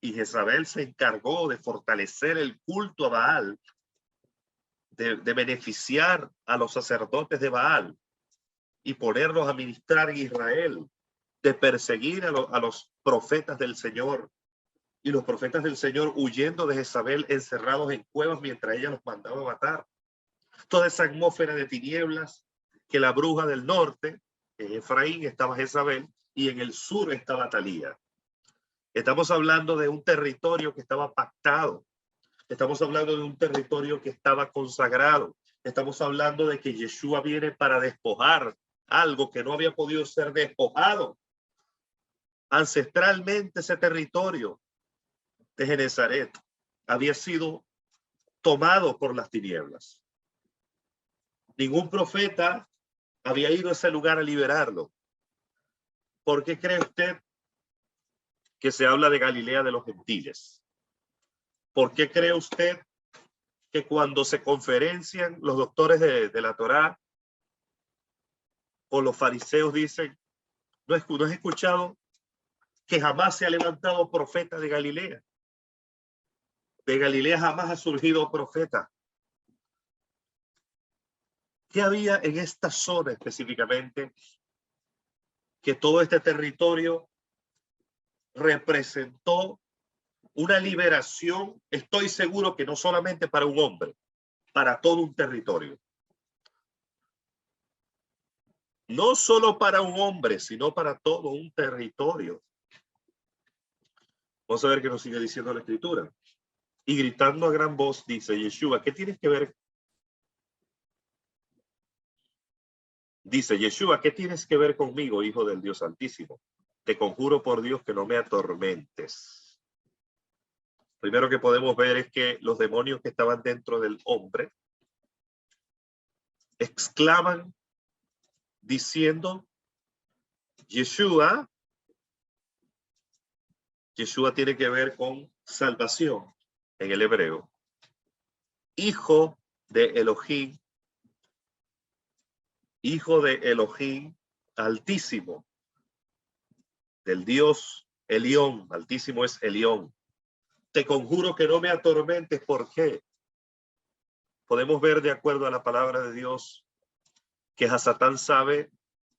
[SPEAKER 3] y Jezabel se encargó de fortalecer el culto a Baal, de beneficiar a los sacerdotes de Baal y ponerlos a ministrar en Israel, de perseguir a los profetas del Señor, y los profetas del Señor huyendo de Jezabel, encerrados en cuevas mientras ella los mandaba a matar. Toda esa atmósfera de tinieblas que la bruja del norte, en Efraín, estaba Jezabel, y en el sur estaba Atalía. Estamos hablando de un territorio que estaba pactado. Estamos hablando de un territorio que estaba consagrado. Estamos hablando de que Yeshua viene para despojar algo que no había podido ser despojado. Ancestralmente ese territorio de Genezaret había sido tomado por las tinieblas. Ningún profeta había ido a ese lugar a liberarlo. ¿Por qué cree usted que se habla de Galilea de los gentiles? ¿Por qué cree usted que cuando se conferencian los doctores de la Torá o los fariseos dicen, no has escuchado que jamás se ha levantado profeta de Galilea? De Galilea jamás ha surgido profeta. ¿Qué había en esta zona específicamente? Que todo este territorio representó una liberación, estoy seguro que no solamente para un hombre, para todo un territorio. No solo para un hombre, sino para todo un territorio. Vamos a ver qué nos sigue diciendo la escritura. Y gritando a gran voz, dice Yeshua, ¿qué tienes que ver? Dice Yeshua, ¿qué tienes que ver conmigo, hijo del Dios Altísimo? Te conjuro por Dios que no me atormentes. Primero que podemos ver es que los demonios que estaban dentro del hombre exclaman diciendo, Yeshua tiene que ver con salvación en el hebreo. Hijo de Elohim, hijo de Elohim altísimo, del Dios Elión, altísimo es Elión. Te conjuro que no me atormentes. ¿Por qué? Podemos ver de acuerdo a la palabra de Dios que Hasatán sabe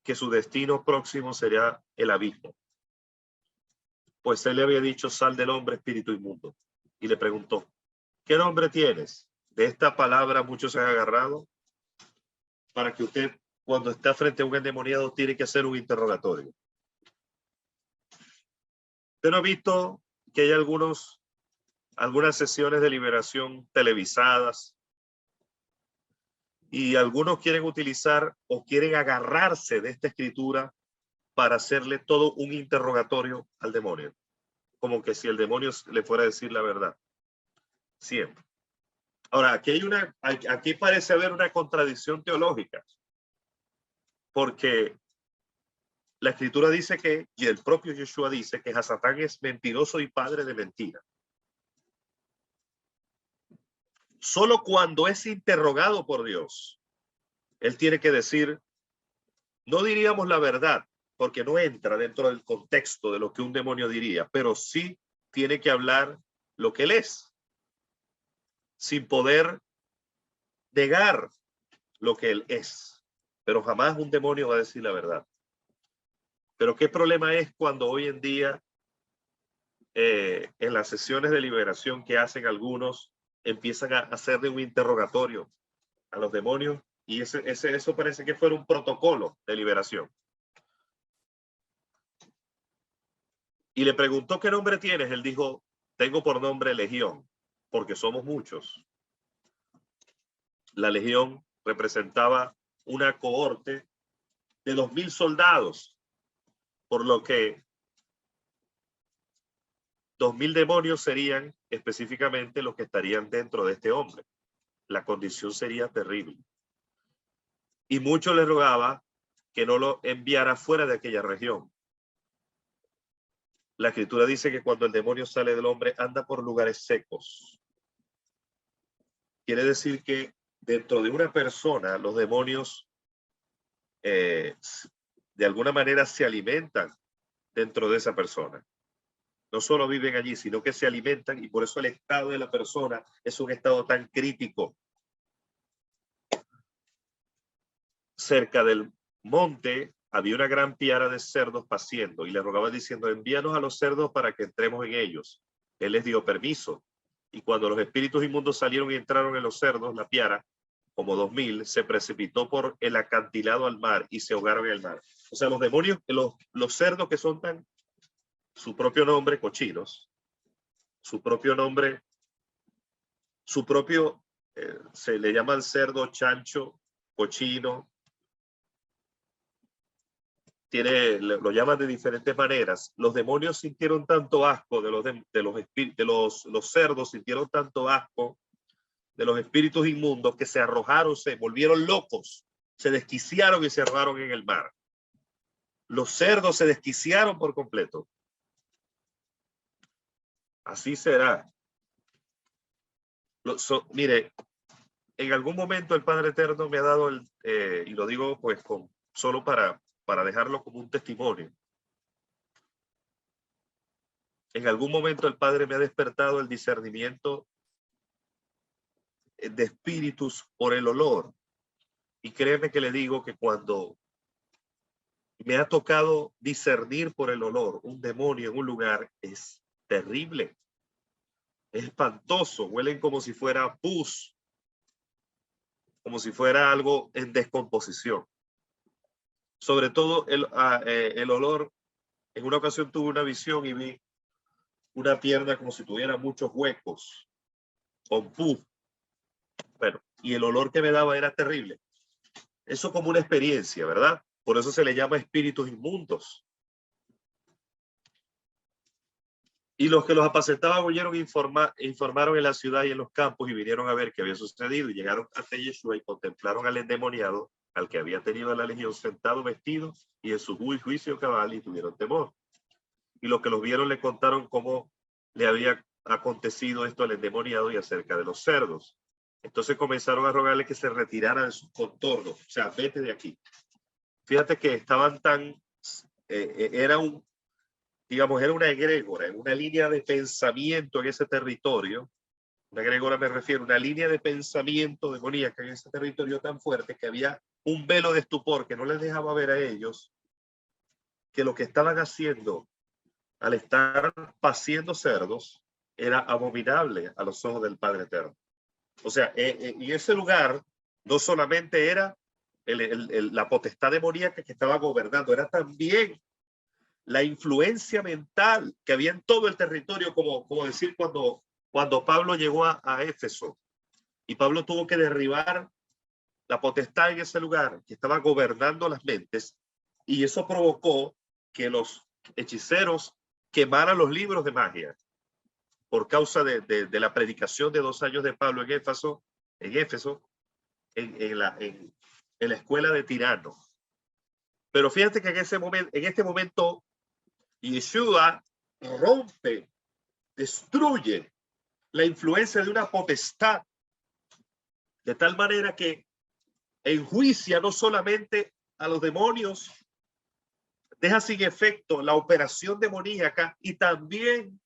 [SPEAKER 3] que su destino próximo será el abismo. Pues él le había dicho, sal del hombre, espíritu inmundo. Y le preguntó, ¿qué nombre tienes? De esta palabra muchos se han agarrado para que usted, cuando está frente a un endemoniado, tiene que hacer un interrogatorio. Usted no ha visto que hay algunas sesiones de liberación televisadas y algunos quieren utilizar o quieren agarrarse de esta escritura para hacerle todo un interrogatorio al demonio, como que si el demonio le fuera a decir la verdad. Siempre. Ahora, aquí parece haber una contradicción teológica, porque la escritura dice que, y el propio Yeshua dice que Hasatán es mentiroso y padre de mentira. Solo cuando es interrogado por Dios, él tiene que decir, no diríamos la verdad, porque no entra dentro del contexto de lo que un demonio diría, pero sí tiene que hablar lo que él es, sin poder negar lo que él es. Pero jamás un demonio va a decir la verdad. Pero qué problema es cuando hoy en día en las sesiones de liberación que hacen algunos empiezan a hacer de un interrogatorio a los demonios y eso parece que fuera un protocolo de liberación. Y le preguntó qué nombre tienes. Él dijo, tengo por nombre Legión, porque somos muchos. La Legión representaba una cohorte de 2,000 soldados, por lo que 2,000 demonios serían específicamente los que estarían dentro de este hombre. La condición sería terrible. Y mucho le rogaba que no lo enviara fuera de aquella región. La escritura dice que cuando el demonio sale del hombre anda por lugares secos. Quiere decir que dentro de una persona los demonios de alguna manera se alimentan dentro de esa persona. No solo viven allí, sino que se alimentan y por eso el estado de la persona es un estado tan crítico. Cerca del monte había una gran piara de cerdos paciendo y le rogaba diciendo, envíanos a los cerdos para que entremos en ellos. Él les dio permiso. Y cuando los espíritus inmundos salieron y entraron en los cerdos, la piara, como 2000, se precipitó por el acantilado al mar y se ahogaron en el mar. O sea, los demonios, los cerdos que son tan, su propio nombre, cochinos, su propio nombre, se le llama al cerdo chancho, cochino, lo llaman de diferentes maneras. Los demonios sintieron tanto asco los cerdos sintieron tanto asco de los espíritus inmundos que se arrojaron, se volvieron locos, se desquiciaron y se arrojaron en el mar. Los cerdos se desquiciaron por completo. Así será. Mire, en algún momento el Padre Eterno me ha dado y lo digo pues solo para dejarlo como un testimonio. En algún momento el Padre me ha despertado el discernimiento de espíritus por el olor. Y créeme que le digo que cuando me ha tocado discernir por el olor un demonio en un lugar, es terrible. Es espantoso. Huelen como si fuera pus, como si fuera algo en descomposición. Sobre todo el olor. En una ocasión tuve una visión y vi una pierna como si tuviera muchos huecos, con pus. Bueno, y el olor que me daba era terrible. Eso como una experiencia, ¿verdad? Por eso se le llama espíritus inmundos. Y los que los apacentaban oyeron informaron en la ciudad y en los campos y vinieron a ver qué había sucedido y llegaron ante Yeshua y contemplaron al endemoniado, al que había tenido la legión, sentado vestido y en su juicio cabal, y tuvieron temor. Y los que los vieron le contaron cómo le había acontecido esto al endemoniado y acerca de los cerdos. Entonces comenzaron a rogarle que se retirara de sus contornos. O sea, vete de aquí. Fíjate que estaban era una egrégora, una línea de pensamiento en ese territorio. Una egrégora me refiero a una línea de pensamiento demoníaca en ese territorio tan fuerte que había un velo de estupor que no les dejaba ver a ellos que lo que estaban haciendo al estar paciendo cerdos era abominable a los ojos del Padre Eterno. O sea, y ese lugar no solamente era la potestad demoníaca que estaba gobernando, era también la influencia mental que había en todo el territorio, como decir cuando Pablo llegó a Éfeso y Pablo tuvo que derribar la potestad en ese lugar que estaba gobernando las mentes, y eso provocó que los hechiceros quemaran los libros de magia por causa de la predicación de 2 años de Pablo en Éfeso, en la escuela de Tirano. Pero fíjate que en este momento, Yeshua rompe, destruye la influencia de una potestad, de tal manera que enjuicia no solamente a los demonios, deja sin efecto la operación demoníaca y también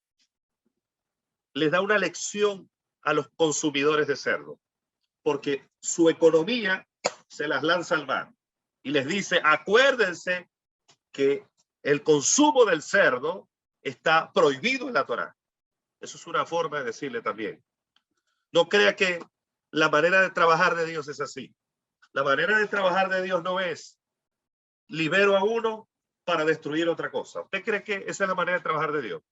[SPEAKER 3] les da una lección a los consumidores de cerdo, porque su economía se las lanza al mar y les dice: acuérdense que el consumo del cerdo está prohibido en la Torá. Eso es una forma de decirle también. No crea que la manera de trabajar de Dios es así. La manera de trabajar de Dios no es libero a uno para destruir otra cosa. ¿Usted cree que esa es la manera de trabajar de Dios?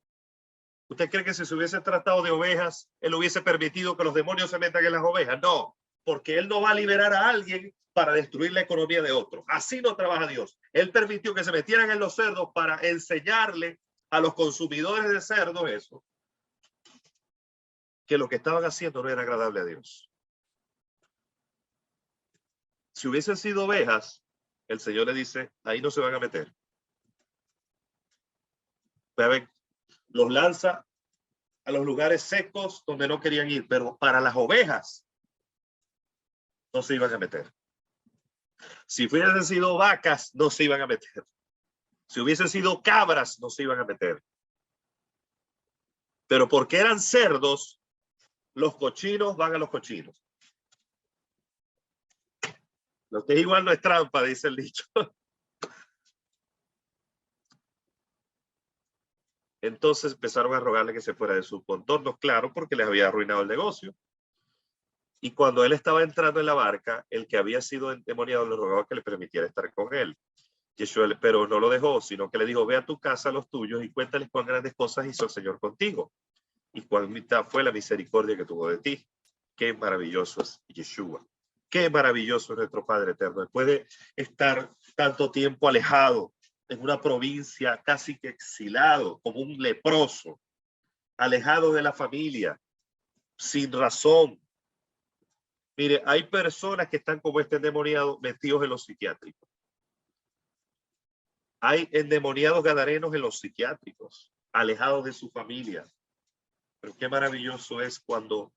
[SPEAKER 3] ¿Usted cree que si se hubiese tratado de ovejas, él hubiese permitido que los demonios se metan en las ovejas? No, porque él no va a liberar a alguien para destruir la economía de otro. Así no trabaja Dios. Él permitió que se metieran en los cerdos para enseñarle a los consumidores de cerdos eso, que lo que estaban haciendo no era agradable a Dios. Si hubiesen sido ovejas, el Señor le dice: ahí no se van a meter. Los lanza a los lugares secos donde no querían ir, pero para las ovejas no se iban a meter. Si hubiesen sido vacas, no se iban a meter. Si hubiesen sido cabras, no se iban a meter. Pero porque eran cerdos, los cochinos van a los cochinos. Lo que es igual no es trampa, dice el dicho. Entonces empezaron a rogarle que se fuera de sus contornos, claro, porque les había arruinado el negocio. Y cuando él estaba entrando en la barca, el que había sido endemoniado le rogaba que le permitiera estar con él. Yeshua, pero no lo dejó, sino que le dijo, ve a tu casa a los tuyos y cuéntales cuán grandes cosas hizo el Señor contigo y cuán fue la misericordia que tuvo de ti. Qué maravilloso es Yeshua. Qué maravilloso es nuestro Padre eterno. Después de estar tanto tiempo alejado en una provincia casi que exilado, como un leproso, alejado de la familia, sin razón. Mire, hay personas que están como este endemoniado metidos en los psiquiátricos. Hay endemoniados gadarenos en los psiquiátricos, alejados de su familia. Pero qué maravilloso es cuando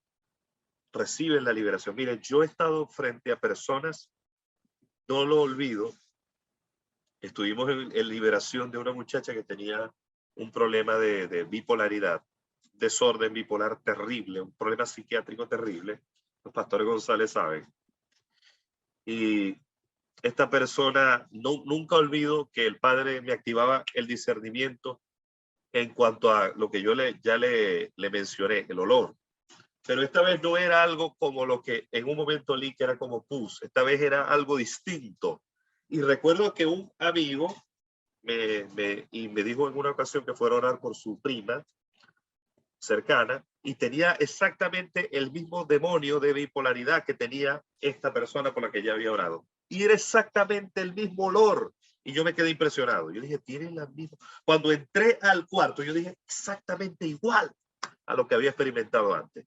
[SPEAKER 3] reciben la liberación. Mire, yo he estado frente a personas, no lo olvido, estuvimos en liberación de una muchacha que tenía un problema de bipolaridad, desorden bipolar terrible, un problema psiquiátrico terrible. Los pastores González saben. Y esta persona, nunca olvido que el padre me activaba el discernimiento en cuanto a lo que yo ya le mencioné, el olor. Pero esta vez no era algo como lo que en un momento leí que era como pus. Esta vez era algo distinto. Y recuerdo que un amigo me dijo en una ocasión que fuera a orar por su prima cercana y tenía exactamente el mismo demonio de bipolaridad que tenía esta persona por la que ya había orado. Y era exactamente el mismo olor. Y yo me quedé impresionado. Yo dije, tienen la misma. Cuando entré al cuarto, yo dije, exactamente igual a lo que había experimentado antes.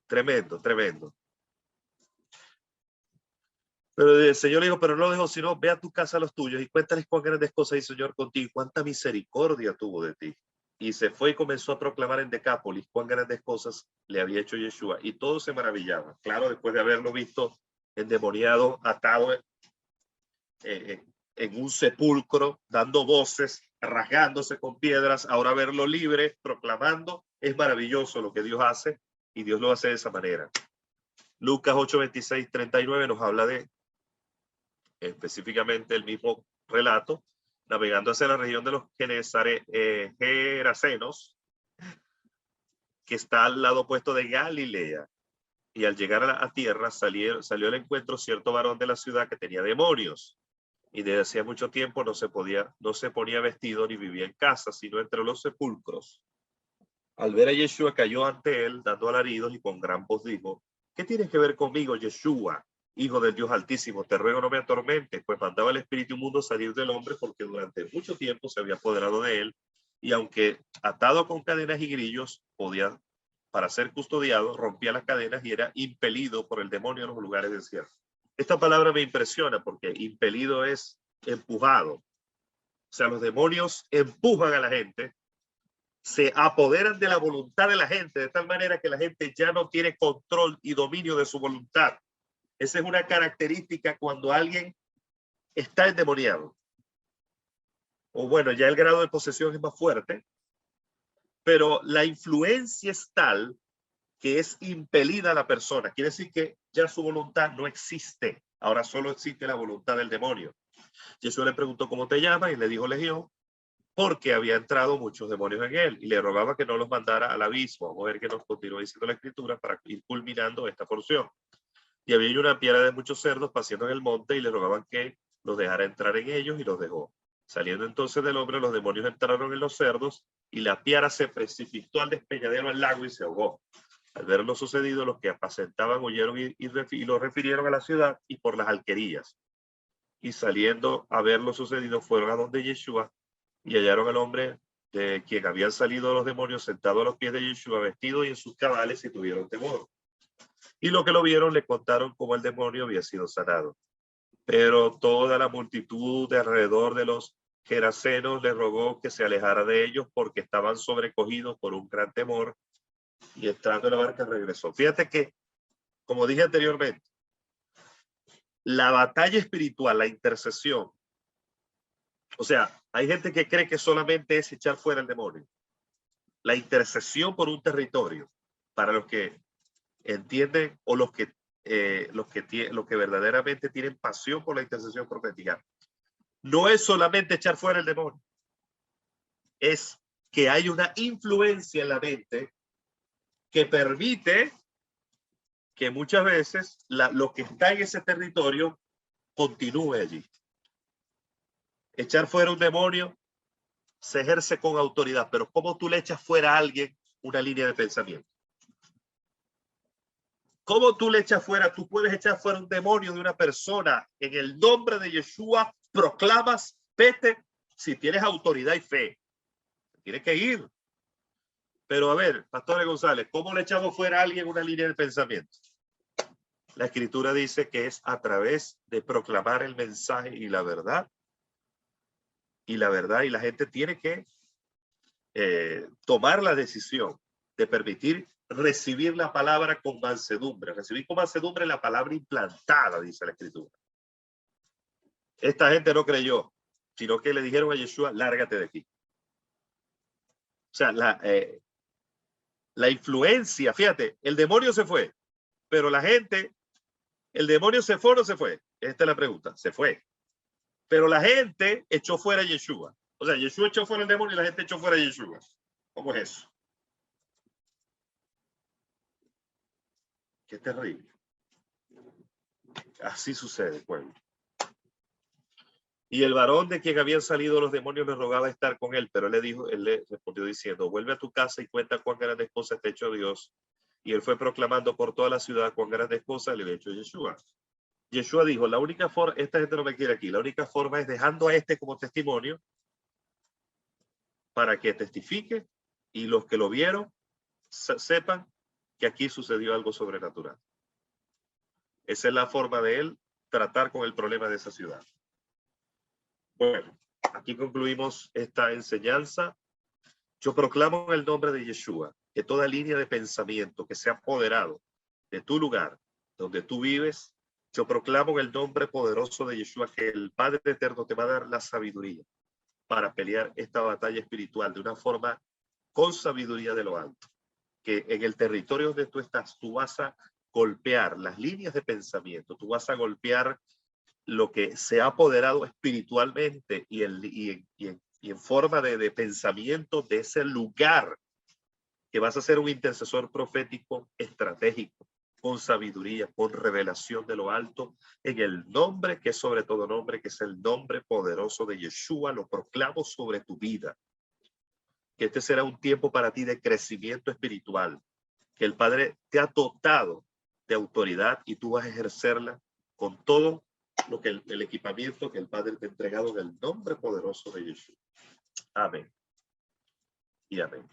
[SPEAKER 3] Tremendo, tremendo. Pero el Señor le dijo, pero no lo dejo, sino ve a tu casa a los tuyos y cuéntales cuán grandes cosas hizo el Señor contigo, cuánta misericordia tuvo de ti. Y se fue y comenzó a proclamar en Decápolis cuán grandes cosas le había hecho Yeshua. Y todos se maravillaban. Claro, después de haberlo visto endemoniado, atado en un sepulcro, dando voces, rasgándose con piedras, ahora verlo libre, proclamando, es maravilloso lo que Dios hace y Dios lo hace de esa manera. Lucas 8, 26, 39 nos habla de específicamente el mismo relato, navegando hacia la región de los Gerasenos, que está al lado opuesto de Galilea. Y al llegar a tierra salió al encuentro cierto varón de la ciudad que tenía demonios. Y desde hacía mucho tiempo no se ponía vestido ni vivía en casa, sino entre los sepulcros. Al ver a Yeshua cayó ante él, dando alaridos y con gran voz dijo, ¿qué tienes que ver conmigo, Yeshua, Hijo del Dios Altísimo? Te ruego no me atormentes, pues mandaba el espíritu inmundo salir del hombre porque durante mucho tiempo se había apoderado de él. Y aunque atado con cadenas y grillos, podía, para ser custodiado, rompía las cadenas y era impelido por el demonio a los lugares desiertos. Esta palabra me impresiona porque impelido es empujado. O sea, los demonios empujan a la gente, se apoderan de la voluntad de la gente de tal manera que la gente ya no tiene control y dominio de su voluntad. Esa es una característica cuando alguien está endemoniado. O bueno, ya el grado de posesión es más fuerte, pero la influencia es tal que es impelida a la persona. Quiere decir que ya su voluntad no existe. Ahora solo existe la voluntad del demonio. Jesús le preguntó cómo te llamas y le dijo Legión, porque había entrado muchos demonios en él y le rogaba que no los mandara al abismo. Vamos a ver que nos continúa diciendo la escritura para ir culminando esta porción. Y había una piara de muchos cerdos paseando en el monte y le rogaban que los dejara entrar en ellos y los dejó. Saliendo entonces del hombre, los demonios entraron en los cerdos y la piara se precipitó al despeñadero al lago y se ahogó. Al ver lo sucedido, los que apacentaban huyeron y lo refirieron a la ciudad y por las alquerías. Y saliendo a ver lo sucedido, fueron a donde Yeshua y hallaron al hombre de quien habían salido los demonios sentado a los pies de Yeshua, vestido y en sus cabales, y tuvieron temor. Y lo que lo vieron le contaron cómo el demonio había sido sanado. Pero toda la multitud de alrededor de los gerasenos le rogó que se alejara de ellos porque estaban sobrecogidos por un gran temor, y entrando en la barca regresó. Fíjate que, como dije anteriormente, la batalla espiritual, la intercesión, o sea, hay gente que cree que solamente es echar fuera el demonio. La intercesión por un territorio, para los que entienden o los que verdaderamente tienen pasión por la intercesión profética, no es solamente echar fuera el demonio, es que hay una influencia en la mente que permite que muchas veces lo que está en ese territorio continúe allí. Echar fuera un demonio se ejerce con autoridad, pero ¿cómo tú le echas fuera a alguien una línea de pensamiento? ¿Cómo tú le echas fuera? Tú puedes echar fuera un demonio de una persona en el nombre de Yeshua, proclamas, vete, si tienes autoridad y fe. Tienes que ir. Pero a ver, Pastor González, ¿cómo le echamos fuera a alguien una línea de pensamiento? La Escritura dice que es a través de proclamar el mensaje y la verdad. Y la gente tiene que tomar la decisión de permitir recibir la palabra con mansedumbre. Recibir con mansedumbre la palabra implantada, dice la Escritura. Esta gente no creyó, sino que le dijeron a Yeshua, lárgate de aquí. O sea, la influencia, fíjate, el demonio se fue, pero la gente, ¿el demonio se fue o no se fue? Esta es la pregunta, se fue. Pero la gente echó fuera a Yeshua. O sea, Yeshua echó fuera el demonio y la gente echó fuera a Yeshua. ¿Cómo es eso? Qué terrible. Así sucede, pueblo. Y el varón de quien habían salido los demonios le rogaba estar con él, pero él le respondió diciendo, vuelve a tu casa y cuenta cuán grandes cosas te ha hecho Dios. Y él fue proclamando por toda la ciudad cuán grandes cosas le había hecho Yeshua. Yeshua dijo, la única forma, esta gente no me quiere aquí, la única forma es dejando a este como testimonio para que testifique y los que lo vieron sepan que aquí sucedió algo sobrenatural. Esa es la forma de él tratar con el problema de esa ciudad. Bueno, aquí concluimos esta enseñanza. Yo proclamo en el nombre de Yeshua que toda línea de pensamiento que se ha apoderado de tu lugar, donde tú vives, yo proclamo en el nombre poderoso de Yeshua que el Padre Eterno te va a dar la sabiduría para pelear esta batalla espiritual de una forma con sabiduría de lo alto. Que en el territorio donde tú estás, tú vas a golpear las líneas de pensamiento, tú vas a golpear lo que se ha apoderado espiritualmente y en forma de pensamiento de ese lugar, que vas a ser un intercesor profético estratégico, con sabiduría, con revelación de lo alto, en el nombre que es sobre todo nombre, que es el nombre poderoso de Yeshua, lo proclamo sobre tu vida. Que este será un tiempo para ti de crecimiento espiritual, que el Padre te ha dotado de autoridad y tú vas a ejercerla con todo lo que el equipamiento que el Padre te ha entregado en el nombre poderoso de Yeshua. Amén. Y amén.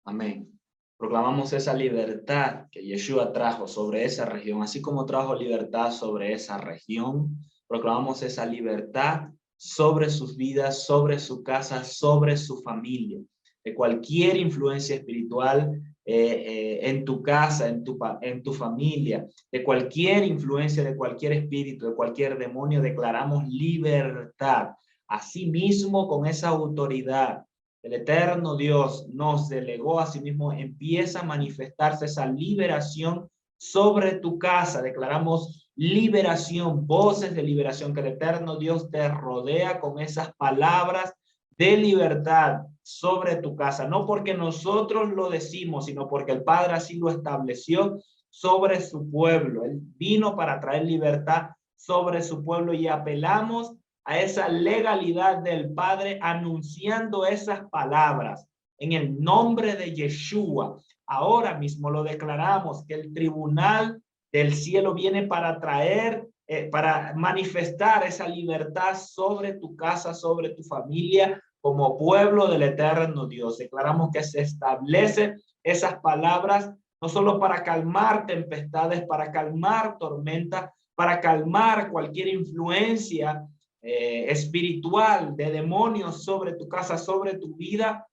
[SPEAKER 2] Amén. Proclamamos esa libertad que Yeshua trajo sobre esa región, así como trajo libertad sobre esa región. Proclamamos esa libertad sobre sus vidas, sobre su casa, sobre su familia, de cualquier influencia espiritual en tu casa, en tu familia, de cualquier influencia, de cualquier espíritu, de cualquier demonio, declaramos libertad. Asimismo, con esa autoridad, el eterno Dios nos delegó a sí mismo, empieza a manifestarse esa liberación sobre tu casa. Declaramos liberación, voces de liberación, que el eterno Dios te rodea con esas palabras de libertad sobre tu casa. No porque nosotros lo decimos, sino porque el Padre así lo estableció sobre su pueblo. Él vino para traer libertad sobre su pueblo y apelamos a esa legalidad del Padre anunciando esas palabras en el nombre de Yeshua. Ahora mismo lo declaramos que el tribunal del cielo viene para traer, para manifestar esa libertad sobre tu casa, sobre tu familia, como pueblo del eterno Dios. Declaramos que se establecen esas palabras no solo para calmar tempestades, para calmar tormentas, para calmar cualquier influencia espiritual de demonios sobre tu casa, sobre tu vida,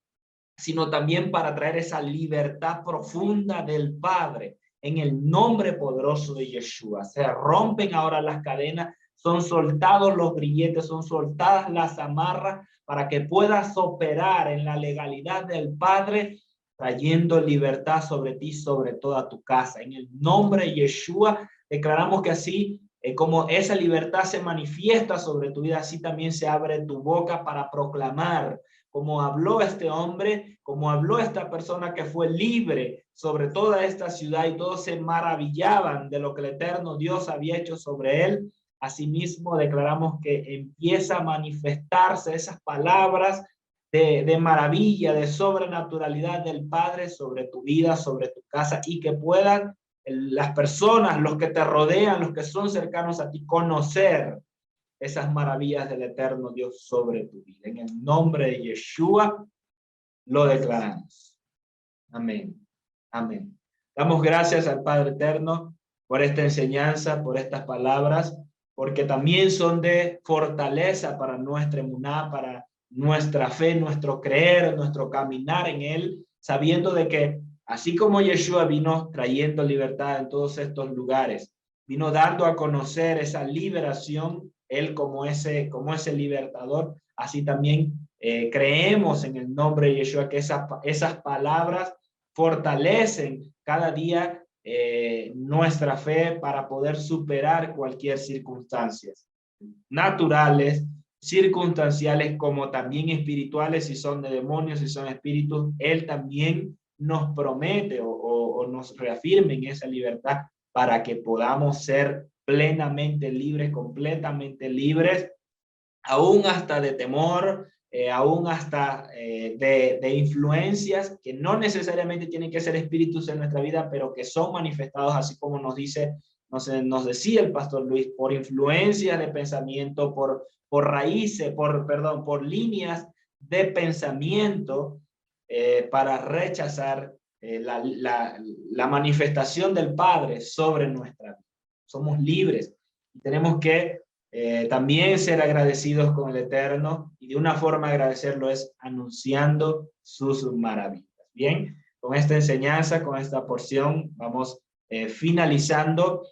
[SPEAKER 2] sino también para traer esa libertad profunda del Padre en el nombre poderoso de Yeshua. Se rompen ahora las cadenas, son soltados los grilletes, son soltadas las amarras para que puedas operar en la legalidad del Padre, trayendo libertad sobre ti, sobre toda tu casa. En el nombre de Yeshua declaramos que así como esa libertad se manifiesta sobre tu vida, así también se abre tu boca para proclamar como habló este hombre, como habló esta persona que fue libre sobre toda esta ciudad y todos se maravillaban de lo que el eterno Dios había hecho sobre él. Asimismo, declaramos que empieza a manifestarse esas palabras de maravilla, de sobrenaturalidad del Padre sobre tu vida, sobre tu casa, y que puedan las personas, los que te rodean, los que son cercanos a ti, conocer esas maravillas del eterno Dios sobre tu vida. En el nombre de Yeshua lo declaramos. Amén. Amén. Damos gracias al Padre eterno por esta enseñanza, por estas palabras, porque también son de fortaleza para nuestra emuná, para nuestra fe, nuestro creer, nuestro caminar en Él, sabiendo de que así como Yeshua vino trayendo libertad en todos estos lugares, vino dando a conocer esa liberación, Él como ese libertador, así también creemos en el nombre de Yeshua que esas palabras fortalecen cada día nuestra fe para poder superar cualquier circunstancia, naturales, circunstanciales, como también espirituales, si son de demonios, si son espíritus. Él también nos promete o nos reafirma en esa libertad para que podamos ser plenamente libres, completamente libres, aún hasta de temor, aún hasta de influencias que no necesariamente tienen que ser espíritus en nuestra vida, pero que son manifestados, así como nos decía el pastor Luis, por influencias de pensamiento, por raíces, por líneas de pensamiento, para rechazar la manifestación del Padre sobre nuestra vida. Somos libres y tenemos que también ser agradecidos con el Eterno, y de una forma de agradecerlo es anunciando sus maravillas. Bien, con esta enseñanza, con esta porción, vamos finalizando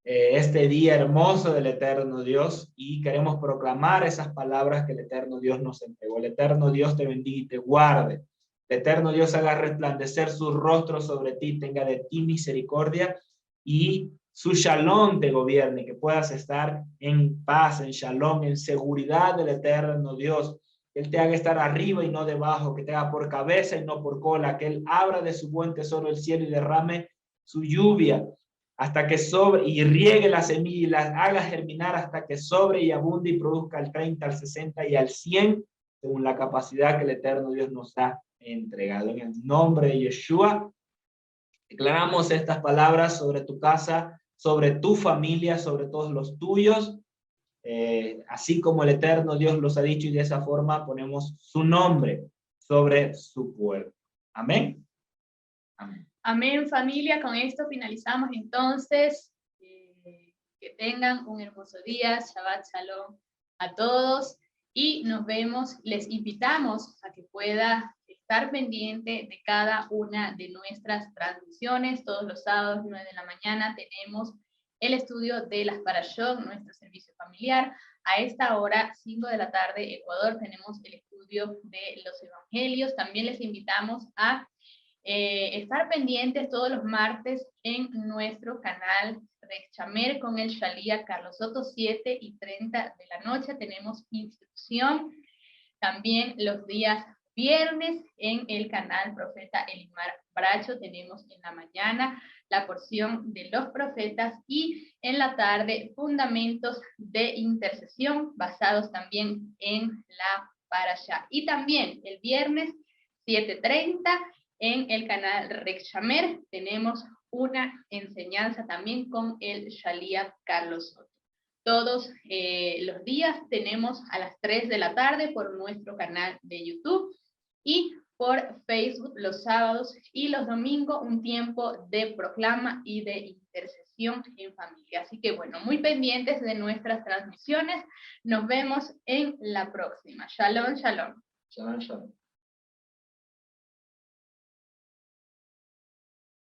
[SPEAKER 2] este día hermoso del Eterno Dios, y queremos proclamar esas palabras que el Eterno Dios nos entregó. El Eterno Dios te bendiga y te guarde. El Eterno Dios haga resplandecer su rostro sobre ti, tenga de ti misericordia, y su shalom te gobierne, que puedas estar en paz, en shalom, en seguridad del Eterno Dios. Que Él te haga estar arriba y no debajo, que te haga por cabeza y no por cola, que Él abra de su buen tesoro el cielo y derrame su lluvia hasta que sobre, y riegue la semilla y las haga germinar hasta que sobre y abunde y produzca al 30, al 60 y al 100, según la capacidad que el Eterno Dios nos ha entregado. En el nombre de Yeshua, declaramos estas palabras sobre tu casa, sobre tu familia, sobre todos los tuyos, así como el Eterno Dios los ha dicho, y de esa forma ponemos su nombre sobre su pueblo. Amén. Amén.
[SPEAKER 1] Amén, familia. Con esto finalizamos entonces. Que tengan un hermoso día. Shabbat Shalom a todos. Y nos vemos. Les invitamos a que pueda estar pendiente de cada una de nuestras transmisiones. Todos los sábados, 9 de la mañana, tenemos el estudio de las Parashot, nuestro servicio familiar. A esta hora, 5 de la tarde, Ecuador, tenemos el estudio de los evangelios. También les invitamos a estar pendientes todos los martes en nuestro canal Rechamer con el Shalía Carlos Soto, 7:30 de la noche. Tenemos instrucción. También los días viernes en el canal Profeta Elimar Bracho tenemos en la mañana la porción de los profetas, y en la tarde fundamentos de intercesión basados también en la Parashá. Y también el viernes 7:30 en el canal Rechamer tenemos una enseñanza también con el Shalía Carlos Soto. Todos los días tenemos a las 3 de la tarde por nuestro canal de YouTube, y por Facebook los sábados y los domingos un tiempo de proclama y de intercesión en familia. Así que bueno, muy pendientes de nuestras transmisiones. Nos vemos en la próxima. Shalom, shalom.
[SPEAKER 2] Shalom, shalom.